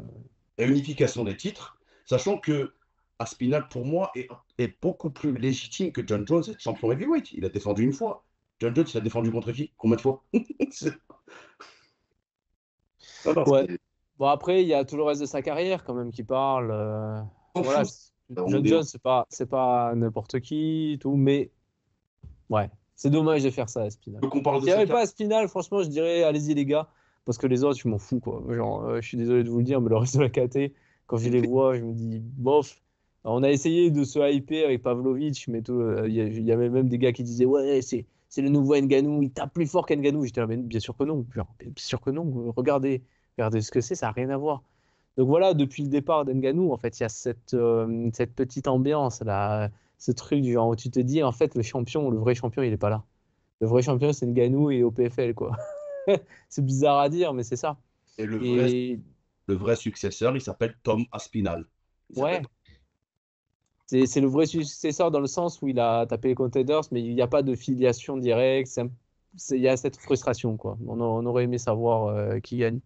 Et unification des titres, sachant que Aspinal, pour moi, est beaucoup plus légitime que John Jones être champion heavyweight. Il a défendu une fois. John Jones, il a défendu contre qui? Combien de fois? Ouais. Bon, après, il y a tout le reste de sa carrière quand même qui parle. Voilà, John Jones, c'est pas n'importe qui, tout, mais ouais, c'est dommage de faire ça à Spinal. Donc on parle S'il n'y avait pas à Spinal, franchement, je dirais allez-y les gars, parce que les autres, je m'en fous quoi. Genre, je suis désolé de vous le dire, mais le reste de la KT, quand je les vois, je me dis bof. On a essayé de se hyper avec Pavlovich, mais tout, il y avait même des gars qui disaient ouais, c'est le nouveau Ngannou, il tape plus fort qu'Ngannou. J'étais là, mais bien sûr que non, genre, bien sûr que non. Regardez ce que c'est, ça n'a rien à voir. Donc voilà, depuis le départ d'Ngannou, en fait, il y a cette petite ambiance là, ce truc du genre où tu te dis en fait le vrai champion, il est pas là. Le vrai champion, c'est Ngannou et au PFL quoi. C'est bizarre à dire, mais c'est ça. Et le vrai successeur, il s'appelle Tom Aspinall. Ouais. C'est le vrai successeur dans le sens où il a tapé les contenders, mais il n'y a pas de filiation directe. Il y a cette frustration, quoi. On aurait aimé savoir qui gagne.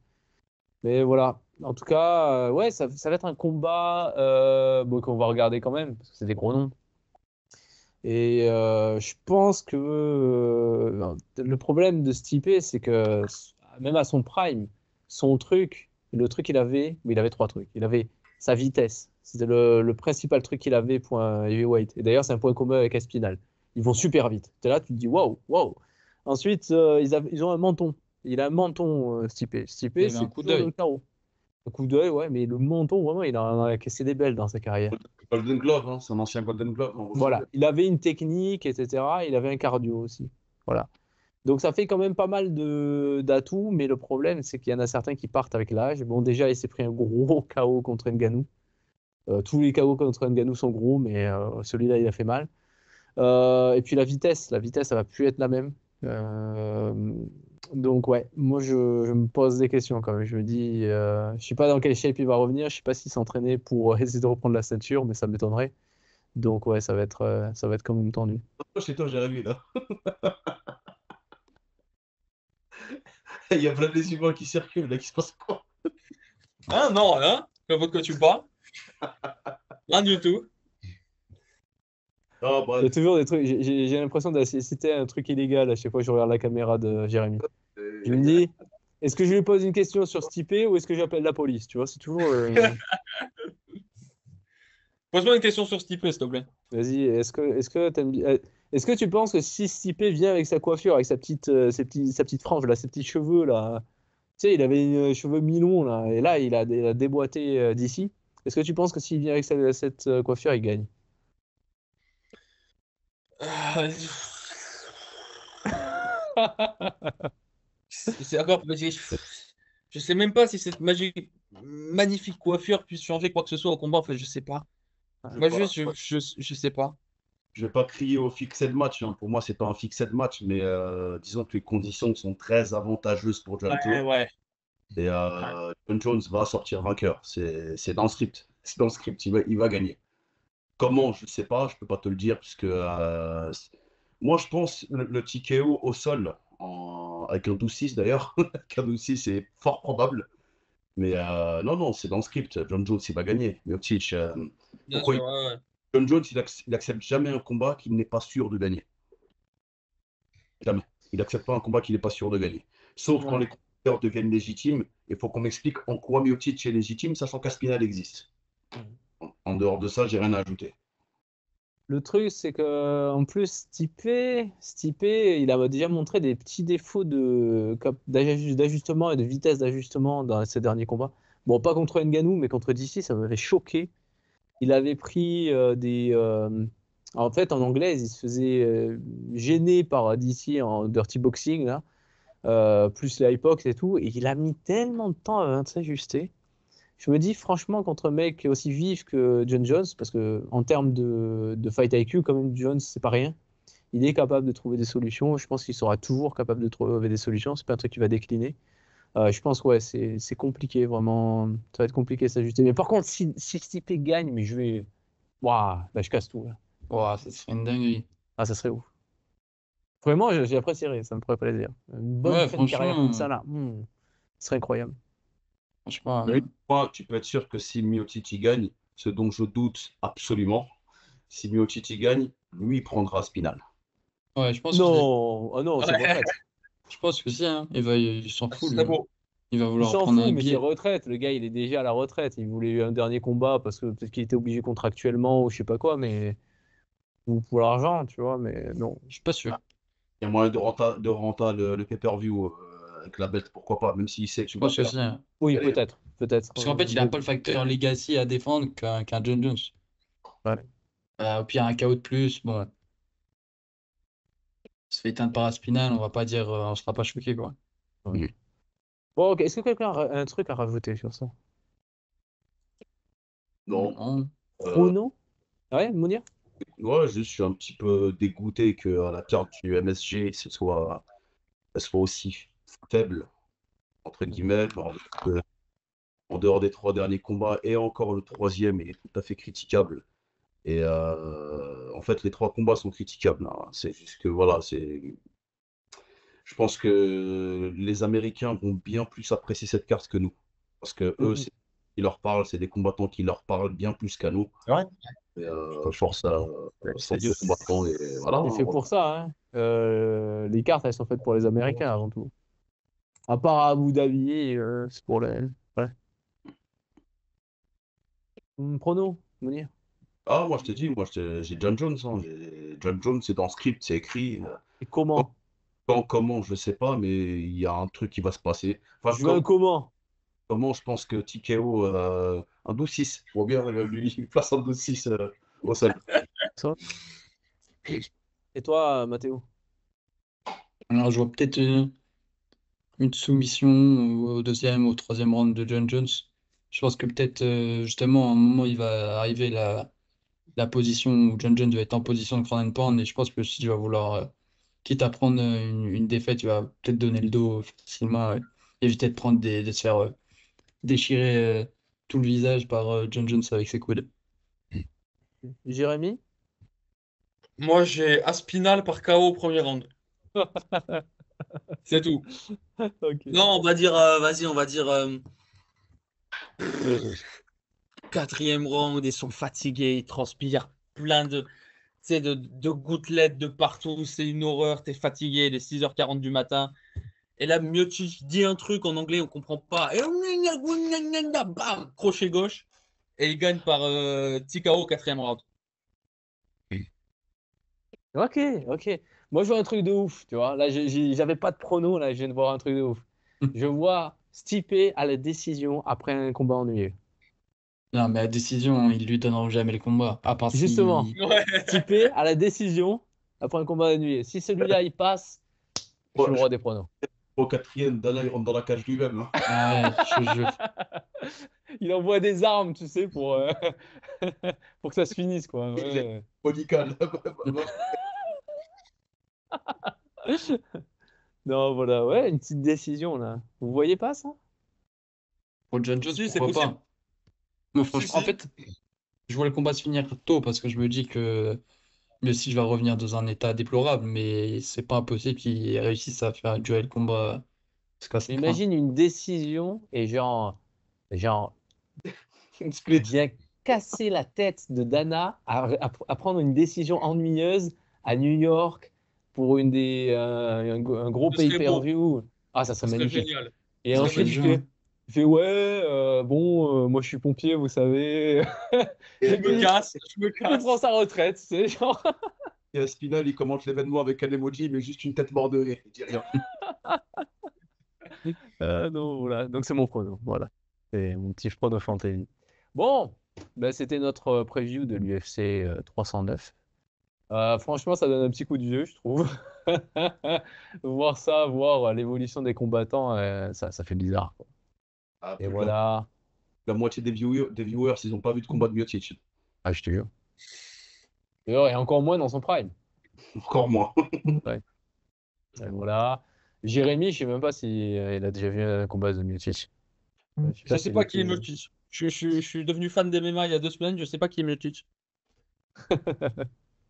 Mais voilà. En tout cas, ouais, ça va être un combat qu'on va regarder quand même, parce que c'est des gros noms. Et je pense que le problème de Stipe, c'est que même à son prime, le truc qu'il avait, mais il avait 3 trucs. Il avait sa vitesse. C'était le principal truc qu'il avait pour un heavyweight. Et d'ailleurs, c'est un point commun avec Aspinal. Ils vont super vite. Tu es là, tu te dis waouh, waouh. Ensuite, ils ont un menton. Il a un menton, Stipe. Stipe, c'est un coup d'œil. Un coup d'œil, ouais, mais le menton, vraiment, il en a cassé des belles dans sa carrière. Golden Glove, hein, c'est un ancien Golden Glove. Voilà, il avait une technique, etc. Il avait un cardio aussi. Voilà. Donc ça fait quand même pas mal d'atouts, mais le problème, c'est qu'il y en a certains qui partent avec l'âge. Bon, déjà, il s'est pris un gros KO contre Ngannou. Tous les KO contre Ngannou sont gros, mais celui-là, il a fait mal. Et puis la vitesse, ça va plus être la même. Donc ouais, moi je me pose des questions quand même. Je me dis, je suis pas dans quelle shape il va revenir. Je sais pas s'il s'entraînait pour essayer de reprendre la ceinture, mais ça m'étonnerait. Donc ouais, ça va être quand même tendu. Chez toi, j'ai rêvé là. Il y a plein de humains qui circulent là, qui se passe quoi? Ah non, rien. Je vois de quoi tu parles. Rien du tout. Oh, bah, Il y a toujours des trucs. J'ai l'impression d'assister à un truc illégal à chaque fois que je regarde la caméra de Jérémy. Je me dis, est-ce que je lui pose une question sur Stipe ou est-ce que j'appelle la police? Tu vois, c'est toujours. Pose-moi une question sur Stipe, s'il te plaît. Vas-y, est-ce que tu penses que si Stipe vient avec sa coiffure, avec sa petite frange là, ses petits cheveux là, tu sais, il avait les cheveux mi-longs là, et là il a déboîté d'ici. Est-ce que tu penses que s'il vient avec cette coiffure, il gagne? C'est encore. Je sais même pas si cette magnifique coiffure puisse changer quoi que ce soit au combat. En fait, je sais pas. Moi, je sais pas. Je vais pas crier au fixed match. Hein. Pour moi, c'est pas un fixed match, mais disons que les conditions sont très avantageuses pour John Jones. Ouais. Et John Jones va sortir vainqueur. C'est dans le script. C'est dans le script. Il va gagner. Comment? Je ne sais pas. Je ne peux pas te le dire. Puisque, moi, je pense le TKO au sol, avec un 12-6 d'ailleurs. Avec un 12-6, c'est fort probable. Mais non, non, c'est dans le script. John Jones, il va gagner. Miocic, Bien pourquoi sûr, ouais, ouais. John Jones, il accepte jamais un combat qu'il n'est pas sûr de gagner. Jamais. Il n'accepte pas un combat qu'il n'est pas sûr de gagner. Sauf quand Ouais. les combatteurs deviennent légitimes. Il faut qu'on m'explique en quoi Miocic est légitime, sachant qu'Aspinal existe. En dehors de ça, j'ai rien à ajouter. Le truc, c'est que en plus, Stipe, il a déjà montré des petits défauts d'ajustement et de vitesse d'ajustement dans ses derniers combats. Bon, pas contre Ngannou, mais contre DC, ça m'avait choqué. Il avait pris en fait, en anglaise, il se faisait gêner par DC en dirty boxing, là, plus les hypox et tout, et il a mis tellement de temps à s'ajuster. Je me dis franchement contre un mec aussi vif que John Jones, parce que en termes de fight IQ, quand même, Jones, c'est pas rien. Il est capable de trouver des solutions. Je pense qu'il sera toujours capable de trouver des solutions. C'est pas un truc qui va décliner. Je pense ouais, c'est compliqué vraiment. Ça va être compliqué de s'ajuster. Mais par contre, si Stipe gagne, mais je vais, waouh, là je casse tout. Là. Ouah, ça serait une dinguerie. Ah, ça serait ouf. Vraiment, j'ai apprécié. Ça me ferait plaisir. Une bonne Ouais, fin de carrière comme franchement, ça là, ce serait incroyable. franchement, Mais moi, tu peux être sûr que si Miocic il gagne, ce dont je doute absolument, si Miocic il gagne, lui, il prendra Spinal. ouais, je pense qu'il, Non, oh non, c'est Ouais, retraite. je pense que si, hein. Il s'en fout, ce lui, serait hein. beau. Il va Il vouloir s'en prendre fout, un mais c'est billet. retraite. Le gars, il est déjà à la retraite. Il voulait un dernier combat parce que peut-être qu'il était obligé contractuellement ou je sais pas quoi, mais ou pour l'argent, tu vois. Mais non. Je suis pas sûr. Il y a moyen de renta le pay-per-view avec la bête, pourquoi pas, même s'il sait Je qu'il va pense que perdre. si, hein. Oui, Allez, peut-être, peut-être. Parce qu'en fait, il a Mais pas le facteur legacy à défendre qu'un John Jones. ouais. Au pire, un KO de plus, bon, se fait éteindre par Aspinal, on va pas dire, on sera pas choqué, quoi. Ouais. Mm. Bon, ok. Est-ce que quelqu'un a un truc à rajouter sur ça? Non. Non. Chrono? Ouais, Mounir? Ouais, je suis un petit peu dégoûté que à la carte du MSG, elle soit aussi faible, entre guillemets. En dehors des 3 derniers combats, et encore le troisième est tout à fait critiquable. Et en fait, les 3 combats sont critiquables, hein. C'est juste que voilà, je pense que les Américains vont bien plus apprécier cette carte que nous. Parce que eux, Mhm. ils leur parlent, c'est des combattants qui leur parlent bien plus qu'à nous. Ouais. Et, force à ces combattants. Et voilà, C'est hein, fait voilà. pour ça, hein. Les cartes, elles sont faites pour les Américains avant tout. À part à Abu Dhabi, c'est pour les. Ouais. Prono, Mounir? Ah, moi, je te dis, j'ai John Jones, hein. John Jones, c'est dans le script, c'est écrit. Et comment? Comment, je sais pas, mais il y a un truc qui va se passer. Enfin, Je veux un comment? comment je pense que TKO, un 12-6, je vois bien lui, il place un 12-6 au sol. Ça. Et toi, Mathéo? Alors, je vois peut-être une soumission au deuxième, au troisième round de John Jones. Je pense que peut-être, justement, à un moment, il va arriver la position où John Jones va être en position de prendre une pound, et je pense que si tu vas vouloir, quitte à prendre une défaite, tu vas peut-être donner le dos facilement, éviter de prendre de se faire déchirer tout le visage par John Jones avec ses coudes. Jérémy? Moi, j'ai Aspinal par KO au premier round. C'est tout. Ok. Non, on va dire, vas-y, on va dire quatrième round. Ils sont fatigués, ils transpirent plein de, tu sais, de gouttelettes de partout. C'est une horreur, t'es fatigué, il est 6h40 du matin. Et là, Miocic dit un truc en anglais, on comprend pas. Et bam, crochet gauche. Et il gagne par TKO au quatrième round. Ok, ok. Moi, je vois un truc de ouf, tu vois. Là, j'avais pas de prono, là, je viens de voir un truc de ouf. Je vois Stipe à la décision après un combat ennuyeux. Non, mais la décision, ils lui donneront jamais le combat. À part Justement, si. Ouais. Stipe à la décision après un combat ennuyeux. Si celui-là, il passe, je suis Bon, le roi des pronos. au quatrième, Dana, il rentre dans la cage lui-même, hein. Ah ouais, Il envoie des armes, tu sais, pour que ça se finisse, quoi. Il est Ouais. bodyguard. Non, voilà, ouais, une petite décision, là. Vous voyez pas ça? Pour John Jones, Si, c'est pourquoi possible. pas? Moi, Si, franchement, en si. fait, je vois le combat se finir tôt parce que je me dis que Miocic va revenir dans un état déplorable, mais c'est pas impossible qu'il réussisse à faire durer le combat jusqu'à sa Mais fin. imagine une décision et genre Une split. bien casser la tête de Dana à prendre une décision ennuyeuse à New York pour un gros Ce serait beau. pay-per-view. Ah, ça Ce serait serait magnifique. génial. Et Ce Ouais, serait je te ensuite, jure, hein. il fait ouais, bon, moi je suis pompier, vous savez. Et, Et Je me puis, casse, je me il prend casse. sa retraite. C'est genre. et Spinal, il commente l'événement avec un emoji, mais juste une tête mort de rire. Il dit rien. Non, voilà. Donc c'est mon prono. Voilà. C'est mon petit prono fantasy. Bon, ben, c'était notre preview de l'UFC 309. Franchement, ça donne un petit coup de vieux, je trouve. Voir ça, voir l'évolution des combattants, ça fait bizarre, quoi. Ah, Et plus de voilà. la moitié des viewers, ils n'ont pas vu de combat de Miocic. Ah, je te jure. D'ailleurs, et encore moins dans son prime. Encore moins. Ouais. Et voilà. Jérémy, je sais même pas si il a déjà vu un combat de Miocic. Je sais Je pas sais s'il pas qui est était. Miocic. Je suis devenu fan d'MMA il y a 2 semaines, je sais pas qui est Miocic.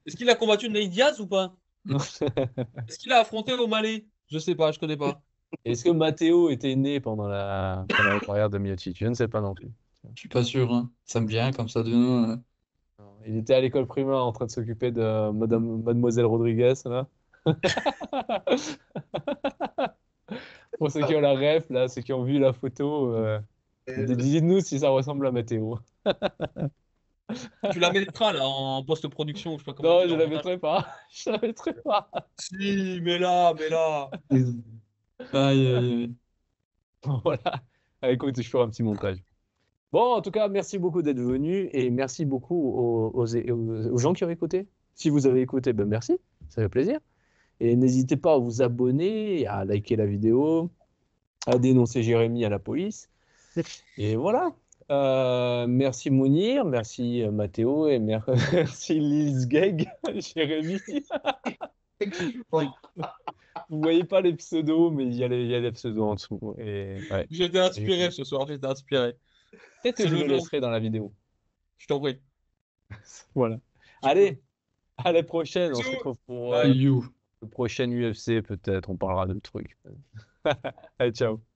Est-ce qu'il a combattu Nate Diaz ou pas? Est-ce qu'il a affronté O'Malley? Je sais pas, je connais pas. Est-ce que Matteo était né pendant la carrière de Miocic? Je ne sais pas non plus. Je suis pas sûr, hein. Ça me vient comme ça de nom. Non, il était à l'école primaire en train de s'occuper de Mademoiselle Rodriguez, là. Pour ceux qui ont la ref, là, ceux qui ont vu la photo, dites-nous si ça ressemble à Matteo. Tu la mettras là en post-production, je sais pas comment Non, dire, je en la montage. mettrai pas. Je la mettrai pas. Si, mais là, mais là. Aïe, aïe, aïe. Voilà. Ah, écoute, je ferai un petit montage. Bon, en tout cas, merci beaucoup d'être venu et merci beaucoup aux gens qui ont écouté. Si vous avez écouté, ben merci, ça fait plaisir. Et n'hésitez pas à vous abonner, à liker la vidéo, à dénoncer Jérémy à la police. Et voilà. Merci Mounir, merci Mathéo et merci Lils Geg, Jérémy. Vous voyez pas les pseudos, mais il y a les pseudos en dessous. Et ouais. J'étais inspiré ce soir, j'étais inspiré. Peut-être que C'est je le le nom, laisserai dans la vidéo. je t'en prie. Voilà. Allez, à la prochaine. On se Bisous. retrouve pour Bye. You. le prochain UFC, peut-être. On parlera de trucs. Allez, ciao.